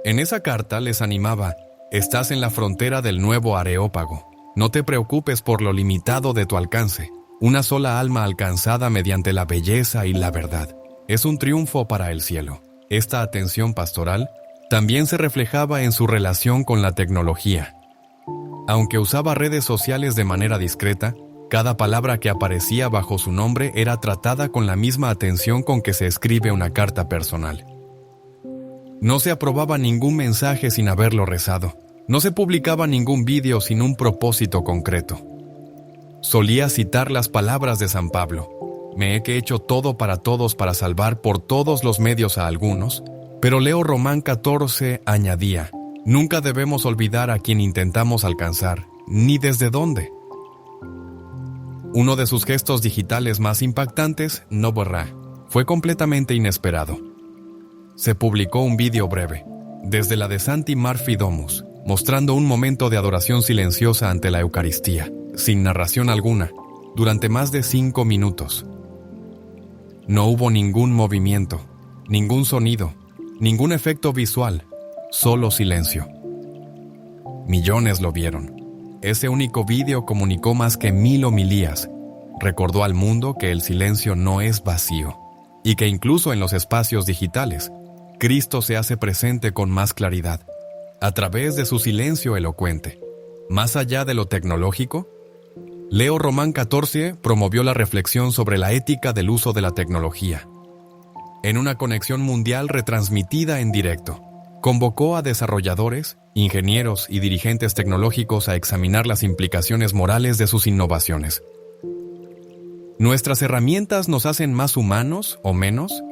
[SPEAKER 1] En esa carta les animaba: estás en la frontera del nuevo Areópago. No te preocupes por lo limitado de tu alcance. Una sola alma alcanzada mediante la belleza y la verdad es un triunfo para el cielo. Esta atención pastoral también se reflejaba en su relación con la tecnología. Aunque usaba redes sociales de manera discreta, cada palabra que aparecía bajo su nombre era tratada con la misma atención con que se escribe una carta personal. No se aprobaba ningún mensaje sin haberlo rezado. No se publicaba ningún vídeo sin un propósito concreto. Solía citar las palabras de San Pablo: me he hecho todo para todos para salvar por todos los medios a algunos, pero Leo Román 14 añadía: nunca debemos olvidar a quien intentamos alcanzar, ni desde dónde. Uno de sus gestos digitales más impactantes, no borrá, fue completamente inesperado. Se publicó un vídeo breve, desde la de Santi Murphy Domus, mostrando un momento de adoración silenciosa ante la Eucaristía, sin narración alguna, durante más de 5 minutos. No hubo ningún movimiento, ningún sonido, ningún efecto visual, solo silencio. Millones lo vieron. Ese único vídeo comunicó más que 1000 homilías. Recordó al mundo que el silencio no es vacío, y que incluso en los espacios digitales, Cristo se hace presente con más claridad, a través de su silencio elocuente. Más allá de lo tecnológico, Leo Román 14 promovió la reflexión sobre la ética del uso de la tecnología. En una conexión mundial retransmitida en directo, convocó a desarrolladores, ingenieros y dirigentes tecnológicos a examinar las implicaciones morales de sus innovaciones. ¿Nuestras herramientas nos hacen más humanos o menos?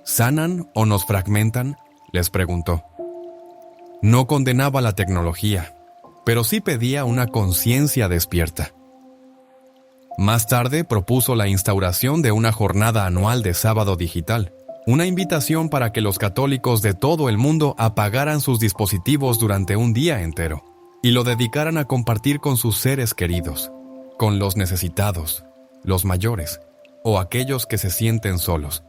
[SPEAKER 1] ¿Sanan o nos fragmentan?, les preguntó. No condenaba la tecnología, pero sí pedía una conciencia despierta. Más tarde propuso la instauración de una jornada anual de sábado digital, una invitación para que los católicos de todo el mundo apagaran sus dispositivos durante un día entero y lo dedicaran a compartir con sus seres queridos, con los necesitados, los mayores o aquellos que se sienten solos.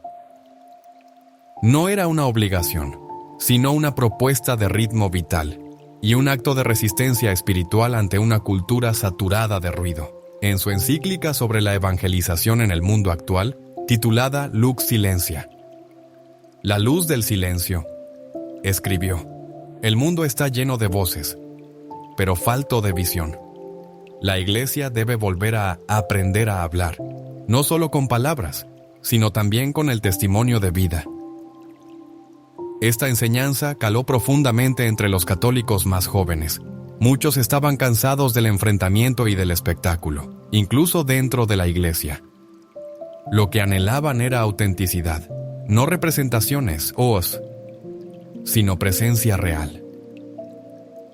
[SPEAKER 1] No era una obligación, sino una propuesta de ritmo vital y un acto de resistencia espiritual ante una cultura saturada de ruido. En su encíclica sobre la evangelización en el mundo actual, titulada Lux Silentia, La luz del silencio, escribió: el mundo está lleno de voces, pero falto de visión. La Iglesia debe volver a aprender a hablar, no solo con palabras, sino también con el testimonio de vida. Esta enseñanza caló profundamente entre los católicos más jóvenes. Muchos estaban cansados del enfrentamiento y del espectáculo, incluso dentro de la Iglesia. Lo que anhelaban era autenticidad, no representaciones sino presencia real.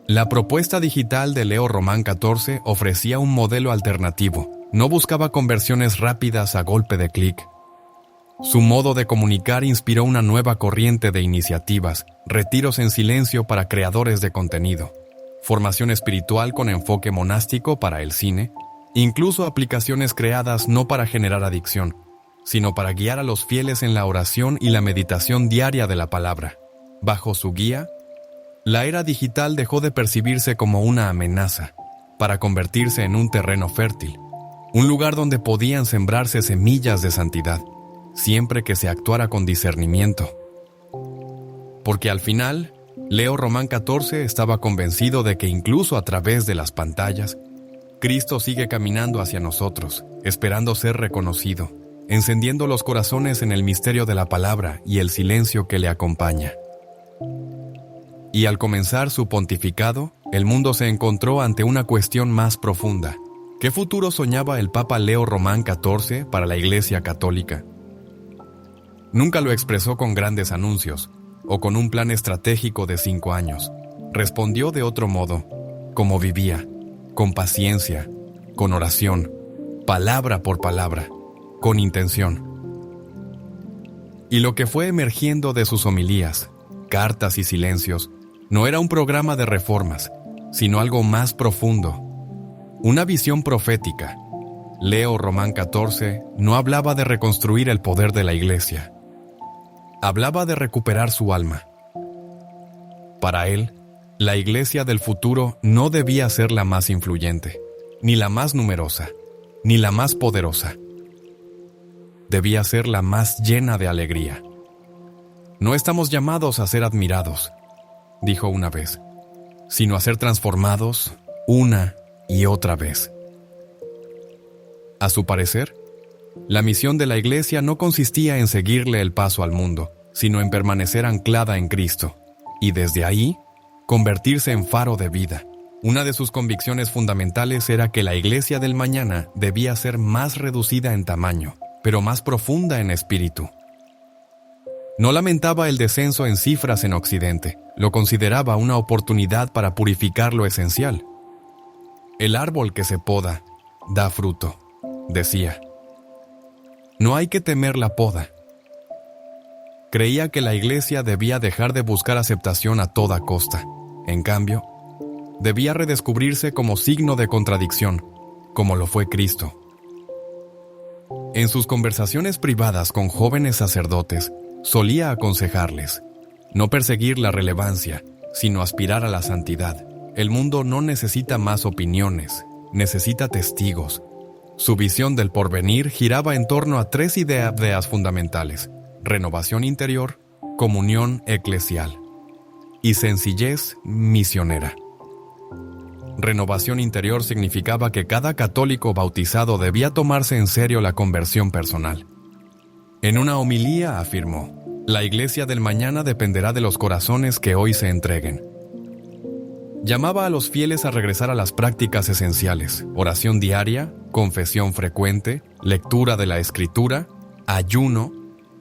[SPEAKER 1] La propuesta digital de Leo Román 14 ofrecía un modelo alternativo. No buscaba conversiones rápidas a golpe de clic. Su modo de comunicar inspiró una nueva corriente de iniciativas, retiros en silencio para creadores de contenido, formación espiritual con enfoque monástico para el cine, incluso aplicaciones creadas no para generar adicción, sino para guiar a los fieles en la oración y la meditación diaria de la palabra. Bajo su guía, la era digital dejó de percibirse como una amenaza, para convertirse en un terreno fértil, un lugar donde podían sembrarse semillas de santidad, siempre que se actuara con discernimiento. Porque al final, Leo Román 14 estaba convencido de que incluso a través de las pantallas, Cristo sigue caminando hacia nosotros, esperando ser reconocido, encendiendo los corazones en el misterio de la palabra y el silencio que le acompaña. Y al comenzar su pontificado, el mundo se encontró ante una cuestión más profunda. ¿Qué futuro soñaba el Papa Leo Román XIV para la Iglesia Católica? Nunca lo expresó con grandes anuncios o con un plan estratégico de 5 años. Respondió de otro modo, como vivía, con paciencia, con oración, palabra por palabra, con intención. Y lo que fue emergiendo de sus homilías, cartas y silencios, no era un programa de reformas, sino algo más profundo, una visión profética. Leo Román XIV no hablaba de reconstruir el poder de la Iglesia. Hablaba de recuperar su alma. Para él, la Iglesia del futuro no debía ser la más influyente, ni la más numerosa, ni la más poderosa. Debía ser la más llena de alegría. No estamos llamados a ser admirados, dijo una vez, sino a ser transformados una y otra vez. A su parecer, la misión de la Iglesia no consistía en seguirle el paso al mundo, sino en permanecer anclada en Cristo, y desde ahí, convertirse en faro de vida. Una de sus convicciones fundamentales era que la Iglesia del mañana debía ser más reducida en tamaño, pero más profunda en espíritu. No lamentaba el descenso en cifras en Occidente, lo consideraba una oportunidad para purificar lo esencial. El árbol que se poda da fruto, decía. No hay que temer la poda. Creía que la Iglesia debía dejar de buscar aceptación a toda costa. En cambio, debía redescubrirse como signo de contradicción, como lo fue Cristo. En sus conversaciones privadas con jóvenes sacerdotes, solía aconsejarles, no perseguir la relevancia, sino aspirar a la santidad. El mundo no necesita más opiniones, necesita testigos. Su visión del porvenir giraba en torno a 3 ideas fundamentales: renovación interior, comunión eclesial y sencillez misionera. Renovación interior significaba que cada católico bautizado debía tomarse en serio la conversión personal. En una homilía afirmó, la Iglesia del mañana dependerá de los corazones que hoy se entreguen. Llamaba a los fieles a regresar a las prácticas esenciales: oración diaria, confesión frecuente, lectura de la Escritura, ayuno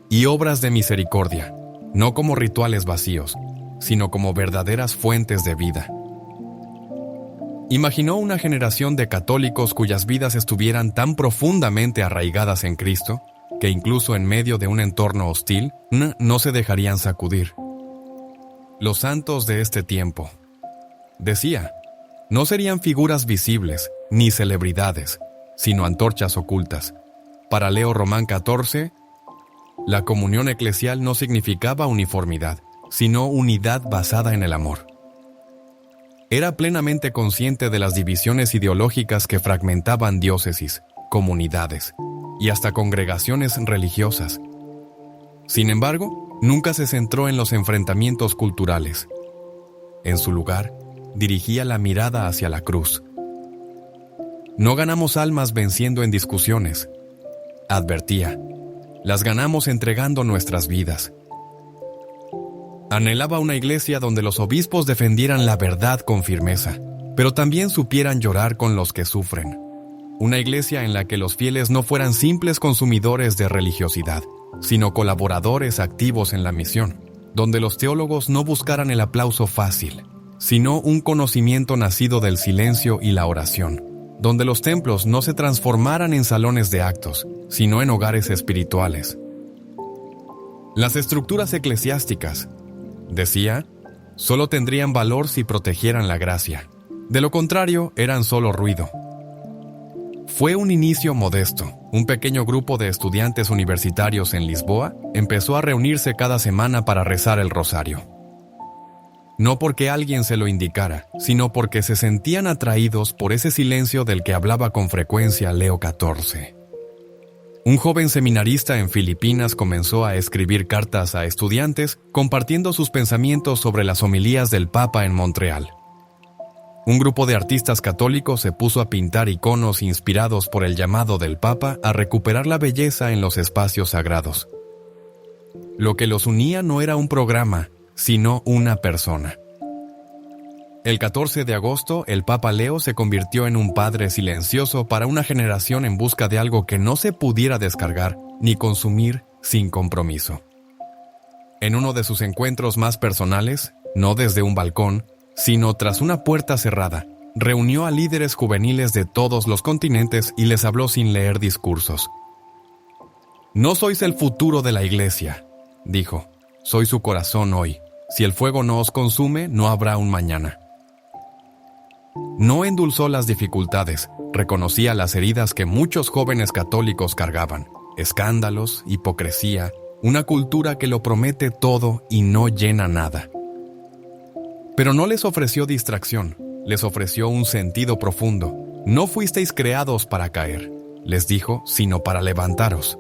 [SPEAKER 1] y obras de misericordia, no como rituales vacíos, sino como verdaderas fuentes de vida. Imaginó una generación de católicos cuyas vidas estuvieran tan profundamente arraigadas en Cristo, que incluso en medio de un entorno hostil, no se dejarían sacudir. Los santos de este tiempo, decía, no serían figuras visibles, ni celebridades, sino antorchas ocultas. Para Leo Román XIV, la comunión eclesial no significaba uniformidad, sino unidad basada en el amor. Era plenamente consciente de las divisiones ideológicas que fragmentaban diócesis, comunidades y hasta congregaciones religiosas. Sin embargo, nunca se centró en los enfrentamientos culturales. En su lugar, dirigía la mirada hacia la cruz. No ganamos almas venciendo en discusiones, advertía. Las ganamos entregando nuestras vidas. Anhelaba una iglesia donde los obispos defendieran la verdad con firmeza, pero también supieran llorar con los que sufren. Una iglesia en la que los fieles no fueran simples consumidores de religiosidad, sino colaboradores activos en la misión, donde los teólogos no buscaran el aplauso fácil, sino un conocimiento nacido del silencio y la oración, donde los templos no se transformaran en salones de actos, sino en hogares espirituales. Las estructuras eclesiásticas, decía, solo tendrían valor si protegieran la gracia. De lo contrario, eran solo ruido. Fue un inicio modesto. Un pequeño grupo de estudiantes universitarios en Lisboa empezó a reunirse cada semana para rezar el rosario. No porque alguien se lo indicara, sino porque se sentían atraídos por ese silencio del que hablaba con frecuencia Leo XIV. Un joven seminarista en Filipinas comenzó a escribir cartas a estudiantes compartiendo sus pensamientos sobre las homilías del Papa en Montreal. Un grupo de artistas católicos se puso a pintar iconos inspirados por el llamado del Papa a recuperar la belleza en los espacios sagrados. Lo que los unía no era un programa, sino una persona. El 14 de agosto, el Papa Leo se convirtió en un padre silencioso para una generación en busca de algo que no se pudiera descargar ni consumir sin compromiso. En uno de sus encuentros más personales, no desde un balcón, sino tras una puerta cerrada, reunió a líderes juveniles de todos los continentes y les habló sin leer discursos. «No sois el futuro de la Iglesia», dijo, «soy su corazón hoy. Si el fuego no os consume, no habrá un mañana». No endulzó las dificultades, reconocía las heridas que muchos jóvenes católicos cargaban, escándalos, hipocresía, una cultura que lo promete todo y no llena nada. Pero no les ofreció distracción, les ofreció un sentido profundo. No fuisteis creados para caer, les dijo, sino para levantaros.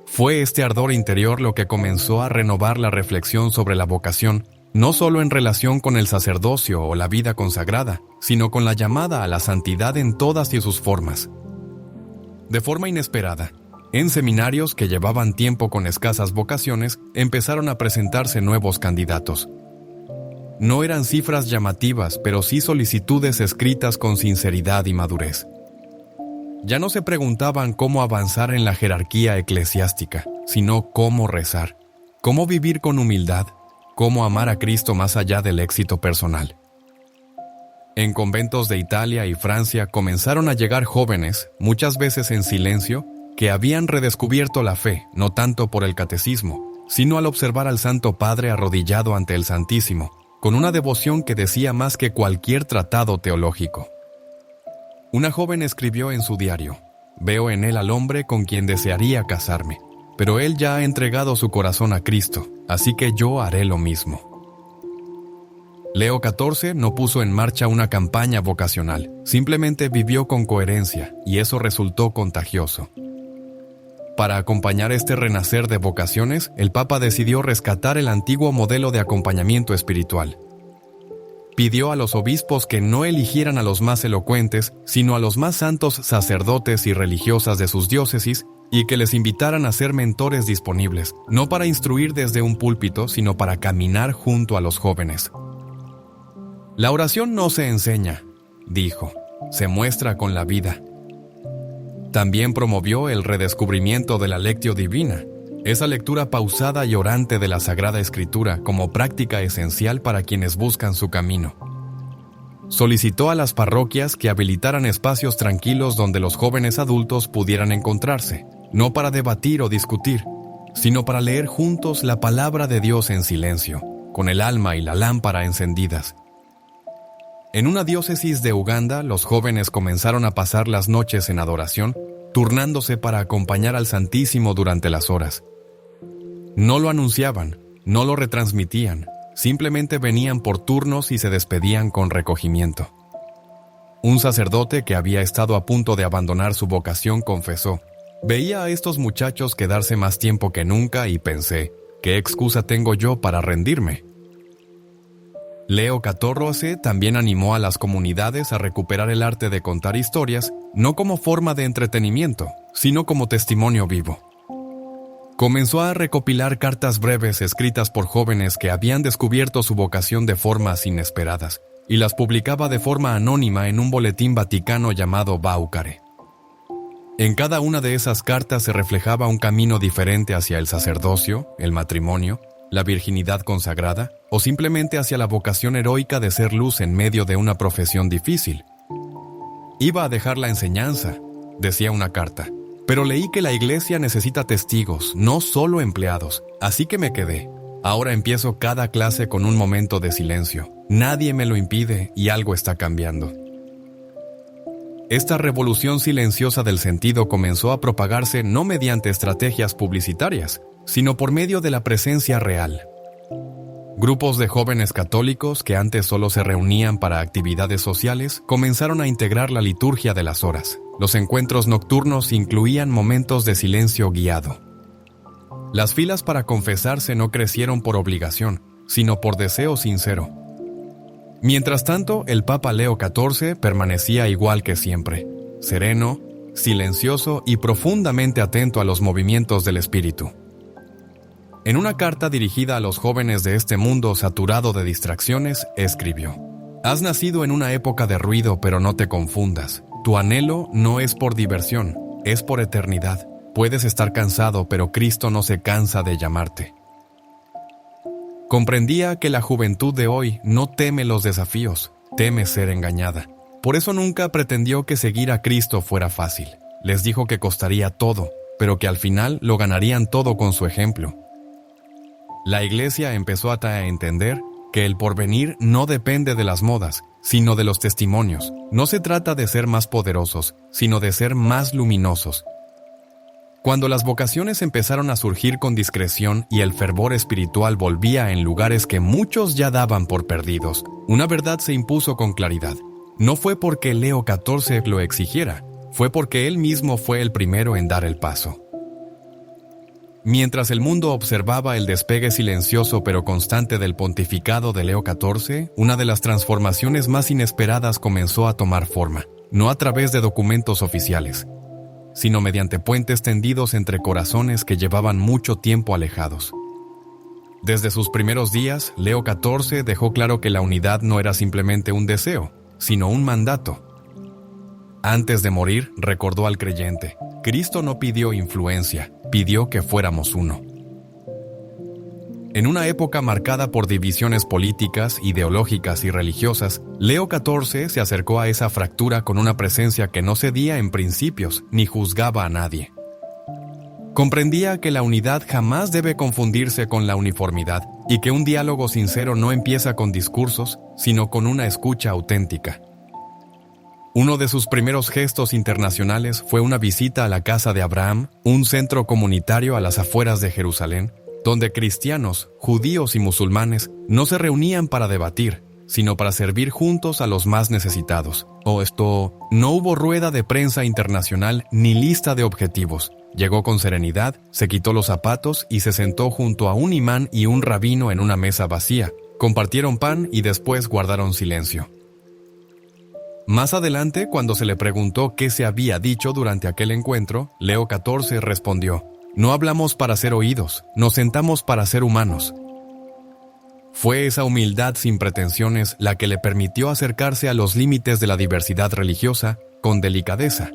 [SPEAKER 1] Fue este ardor interior lo que comenzó a renovar la reflexión sobre la vocación, no solo en relación con el sacerdocio o la vida consagrada, sino con la llamada a la santidad en todas sus formas. De forma inesperada, en seminarios que llevaban tiempo con escasas vocaciones, empezaron a presentarse nuevos candidatos. No eran cifras llamativas, pero sí solicitudes escritas con sinceridad y madurez. Ya no se preguntaban cómo avanzar en la jerarquía eclesiástica, sino cómo rezar, cómo vivir con humildad, cómo amar a Cristo más allá del éxito personal. En conventos de Italia y Francia comenzaron a llegar jóvenes, muchas veces en silencio, que habían redescubierto la fe, no tanto por el catecismo, sino al observar al Santo Padre arrodillado ante el Santísimo, con una devoción que decía más que cualquier tratado teológico. Una joven escribió en su diario: «Veo en él al hombre con quien desearía casarme, pero él ya ha entregado su corazón a Cristo, así que yo haré lo mismo». Leo XIV no puso en marcha una campaña vocacional, simplemente vivió con coherencia, y eso resultó contagioso. Para acompañar este renacer de vocaciones, el Papa decidió rescatar el antiguo modelo de acompañamiento espiritual. Pidió a los obispos que no eligieran a los más elocuentes, sino a los más santos sacerdotes y religiosas de sus diócesis, y que les invitaran a ser mentores disponibles, no para instruir desde un púlpito, sino para caminar junto a los jóvenes. «La oración no se enseña», dijo, «se muestra con la vida». También promovió el redescubrimiento de la Lectio Divina, esa lectura pausada y orante de la Sagrada Escritura como práctica esencial para quienes buscan su camino. Solicitó a las parroquias que habilitaran espacios tranquilos donde los jóvenes adultos pudieran encontrarse, no para debatir o discutir, sino para leer juntos la palabra de Dios en silencio, con el alma y la lámpara encendidas. En una diócesis de Uganda, los jóvenes comenzaron a pasar las noches en adoración, turnándose para acompañar al Santísimo durante las horas. No lo anunciaban, no lo retransmitían, simplemente venían por turnos y se despedían con recogimiento. Un sacerdote que había estado a punto de abandonar su vocación confesó: «Veía a estos muchachos quedarse más tiempo que nunca y pensé, ¿qué excusa tengo yo para rendirme?». Leo XIV también animó a las comunidades a recuperar el arte de contar historias, no como forma de entretenimiento, sino como testimonio vivo. Comenzó a recopilar cartas breves escritas por jóvenes que habían descubierto su vocación de formas inesperadas, y las publicaba de forma anónima en un boletín vaticano llamado Vaucare. En cada una de esas cartas se reflejaba un camino diferente hacia el sacerdocio, el matrimonio, la virginidad consagrada, o simplemente hacia la vocación heroica de ser luz en medio de una profesión difícil. «Iba a dejar la enseñanza», decía una carta, «pero leí que la iglesia necesita testigos, no solo empleados, así que me quedé. Ahora empiezo cada clase con un momento de silencio. Nadie me lo impide y algo está cambiando». Esta revolución silenciosa del sentido comenzó a propagarse no mediante estrategias publicitarias, sino por medio de la presencia real. Grupos de jóvenes católicos que antes solo se reunían para actividades sociales comenzaron a integrar la liturgia de las horas. Los encuentros nocturnos incluían momentos de silencio guiado. Las filas para confesarse no crecieron por obligación, sino por deseo sincero. Mientras tanto, el Papa Leo XIV permanecía igual que siempre, sereno, silencioso y profundamente atento a los movimientos del espíritu. En una carta dirigida a los jóvenes de este mundo saturado de distracciones, escribió: «Has nacido en una época de ruido, pero no te confundas. Tu anhelo no es por diversión, es por eternidad. Puedes estar cansado, pero Cristo no se cansa de llamarte». Comprendía que la juventud de hoy no teme los desafíos, teme ser engañada. Por eso nunca pretendió que seguir a Cristo fuera fácil. Les dijo que costaría todo, pero que al final lo ganarían todo con su ejemplo. La Iglesia empezó a entender que el porvenir no depende de las modas, sino de los testimonios. No se trata de ser más poderosos, sino de ser más luminosos. Cuando las vocaciones empezaron a surgir con discreción y el fervor espiritual volvía en lugares que muchos ya daban por perdidos, una verdad se impuso con claridad. No fue porque Leo XIV lo exigiera, fue porque él mismo fue el primero en dar el paso. Mientras el mundo observaba el despegue silencioso pero constante del pontificado de Leo XIV, una de las transformaciones más inesperadas comenzó a tomar forma, no a través de documentos oficiales, sino mediante puentes tendidos entre corazones que llevaban mucho tiempo alejados. Desde sus primeros días, Leo XIV dejó claro que la unidad no era simplemente un deseo, sino un mandato. Antes de morir, recordó al creyente: Cristo no pidió influencia, pidió que fuéramos uno. En una época marcada por divisiones políticas, ideológicas y religiosas, Leo XIV se acercó a esa fractura con una presencia que no cedía en principios ni juzgaba a nadie. Comprendía que la unidad jamás debe confundirse con la uniformidad y que un diálogo sincero no empieza con discursos, sino con una escucha auténtica. Uno de sus primeros gestos internacionales fue una visita a la Casa de Abraham, un centro comunitario a las afueras de Jerusalén, donde cristianos, judíos y musulmanes no se reunían para debatir, sino para servir juntos a los más necesitados. No hubo rueda de prensa internacional ni lista de objetivos. Llegó con serenidad, se quitó los zapatos y se sentó junto a un imán y un rabino en una mesa vacía. Compartieron pan y después guardaron silencio. Más adelante, cuando se le preguntó qué se había dicho durante aquel encuentro, Leo XIV respondió: «No hablamos para ser oídos, nos sentamos para ser humanos». Fue esa humildad sin pretensiones la que le permitió acercarse a los límites de la diversidad religiosa con delicadeza.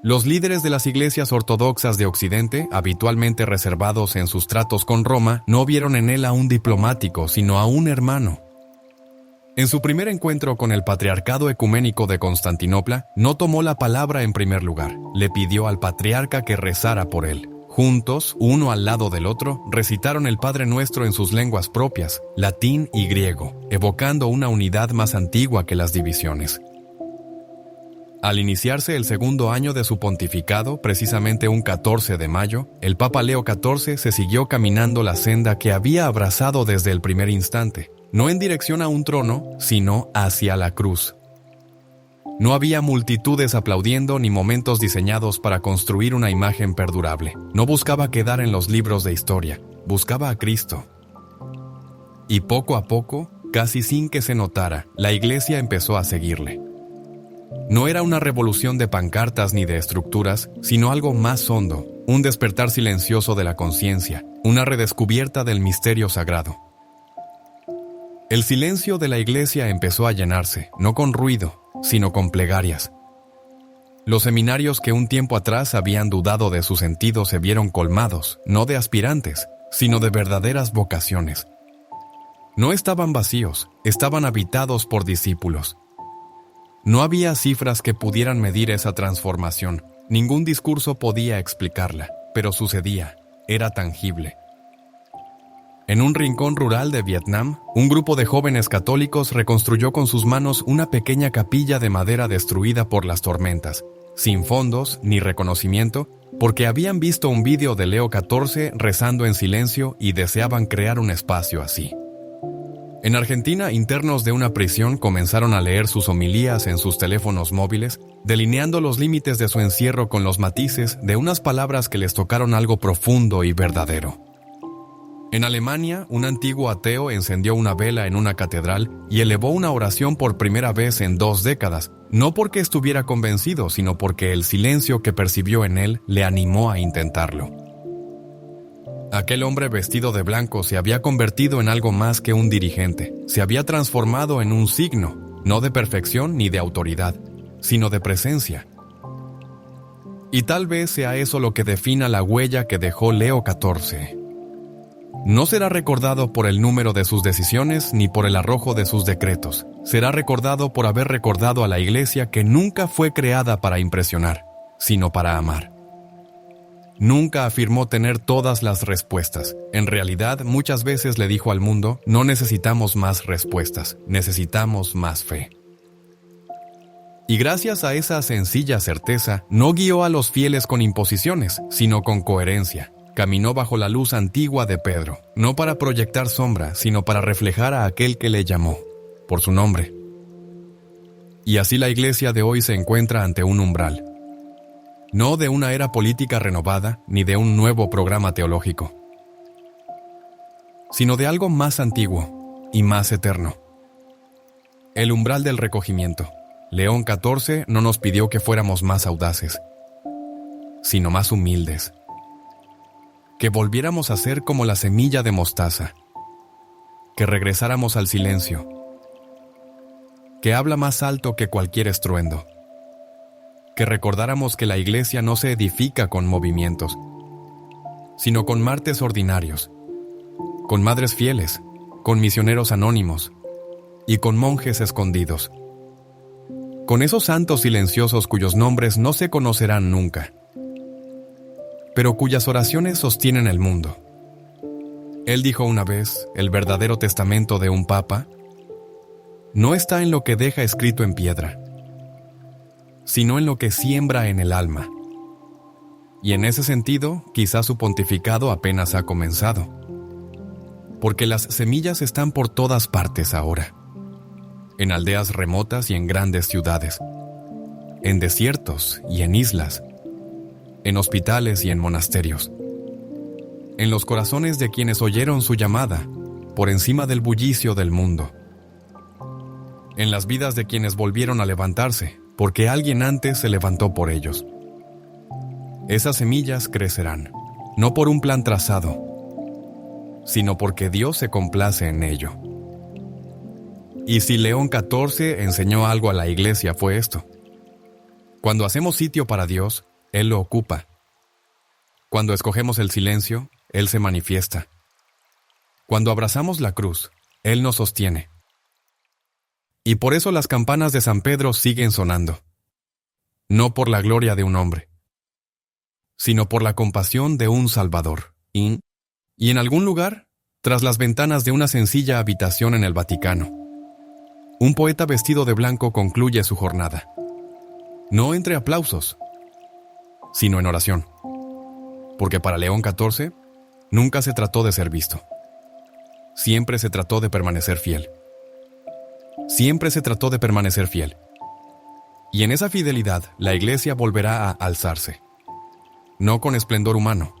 [SPEAKER 1] Los líderes de las iglesias ortodoxas de Occidente, habitualmente reservados en sus tratos con Roma, no vieron en él a un diplomático, sino a un hermano. En su primer encuentro con el Patriarcado Ecuménico de Constantinopla, no tomó la palabra en primer lugar. Le pidió al patriarca que rezara por él. Juntos, uno al lado del otro, recitaron el Padre Nuestro en sus lenguas propias, latín y griego, evocando una unidad más antigua que las divisiones. Al iniciarse el segundo año de su pontificado, precisamente un 14 de mayo, el Papa Leo XIV se siguió caminando la senda que había abrazado desde el primer instante, no en dirección a un trono, sino hacia la cruz. No había multitudes aplaudiendo ni momentos diseñados para construir una imagen perdurable. No buscaba quedar en los libros de historia, buscaba a Cristo. Y poco a poco, casi sin que se notara, la Iglesia empezó a seguirle. No era una revolución de pancartas ni de estructuras, sino algo más hondo, un despertar silencioso de la conciencia, una redescubierta del misterio sagrado. El silencio de la Iglesia empezó a llenarse, no con ruido, sino con plegarias. Los seminarios que un tiempo atrás habían dudado de su sentido se vieron colmados, no de aspirantes, sino de verdaderas vocaciones. No estaban vacíos, estaban habitados por discípulos. No había cifras que pudieran medir esa transformación, ningún discurso podía explicarla, pero sucedía, era tangible. En un rincón rural de Vietnam, un grupo de jóvenes católicos reconstruyó con sus manos una pequeña capilla de madera destruida por las tormentas, sin fondos ni reconocimiento, porque habían visto un vídeo de Leo XIV rezando en silencio y deseaban crear un espacio así. En Argentina, internos de una prisión comenzaron a leer sus homilías en sus teléfonos móviles, delineando los límites de su encierro con los matices de unas palabras que les tocaron algo profundo y verdadero. En Alemania, un antiguo ateo encendió una vela en una catedral y elevó una oración por primera vez en 2 décadas, no porque estuviera convencido, sino porque el silencio que percibió en él le animó a intentarlo. Aquel hombre vestido de blanco se había convertido en algo más que un dirigente, se había transformado en un signo, no de perfección ni de autoridad, sino de presencia. Y tal vez sea eso lo que defina la huella que dejó Leo XIV. No será recordado por el número de sus decisiones ni por el arrojo de sus decretos. Será recordado por haber recordado a la Iglesia que nunca fue creada para impresionar, sino para amar. Nunca afirmó tener todas las respuestas. En realidad, muchas veces le dijo al mundo, no necesitamos más respuestas, necesitamos más fe. Y gracias a esa sencilla certeza, no guió a los fieles con imposiciones, sino con coherencia. Caminó bajo la luz antigua de Pedro, no para proyectar sombra, sino para reflejar a aquel que le llamó, por su nombre. Y así la Iglesia de hoy se encuentra ante un umbral. No de una era política renovada, ni de un nuevo programa teológico, sino de algo más antiguo y más eterno. El umbral del recogimiento. León XIV no nos pidió que fuéramos más audaces, sino más humildes. Que volviéramos a ser como la semilla de mostaza, que regresáramos al silencio, que habla más alto que cualquier estruendo, que recordáramos que la Iglesia no se edifica con movimientos, sino con martes ordinarios, con madres fieles, con misioneros anónimos y con monjes escondidos, con esos santos silenciosos cuyos nombres no se conocerán nunca, pero cuyas oraciones sostienen el mundo. Él dijo una vez, el verdadero testamento de un papa no está en lo que deja escrito en piedra, sino en lo que siembra en el alma. Y en ese sentido, quizás su pontificado apenas ha comenzado, porque las semillas están por todas partes ahora, en aldeas remotas y en grandes ciudades, en desiertos y en islas, en hospitales y en monasterios, en los corazones de quienes oyeron su llamada, por encima del bullicio del mundo, en las vidas de quienes volvieron a levantarse, porque alguien antes se levantó por ellos. Esas semillas crecerán, no por un plan trazado, sino porque Dios se complace en ello. Y si León XIV enseñó algo a la Iglesia fue esto: cuando hacemos sitio para Dios, Él lo ocupa. Cuando escogemos el silencio, Él se manifiesta. Cuando abrazamos la cruz, Él nos sostiene. Y por eso las campanas de San Pedro siguen sonando. No por la gloria de un hombre, sino por la compasión de un Salvador. Y en algún lugar, tras las ventanas de una sencilla habitación en el Vaticano, un poeta vestido de blanco concluye su jornada. No entre aplausos, sino en oración. Porque para León XIV, nunca se trató de ser visto. Siempre se trató de permanecer fiel. Siempre se trató de permanecer fiel. Y en esa fidelidad, la Iglesia volverá a alzarse. No con esplendor humano,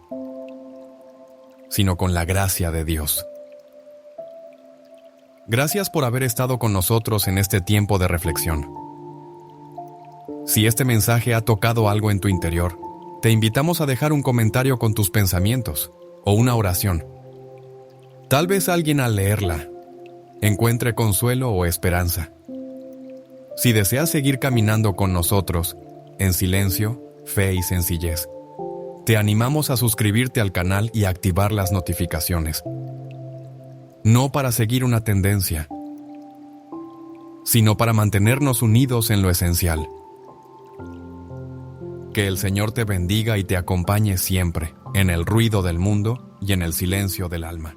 [SPEAKER 1] sino con la gracia de Dios. Gracias por haber estado con nosotros en este tiempo de reflexión. Si este mensaje ha tocado algo en tu interior, te invitamos a dejar un comentario con tus pensamientos o una oración. Tal vez alguien al leerla encuentre consuelo o esperanza. Si deseas seguir caminando con nosotros, en silencio, fe y sencillez, te animamos a suscribirte al canal y activar las notificaciones. No para seguir una tendencia, sino para mantenernos unidos en lo esencial. Que el Señor te bendiga y te acompañe siempre, en el ruido del mundo y en el silencio del alma.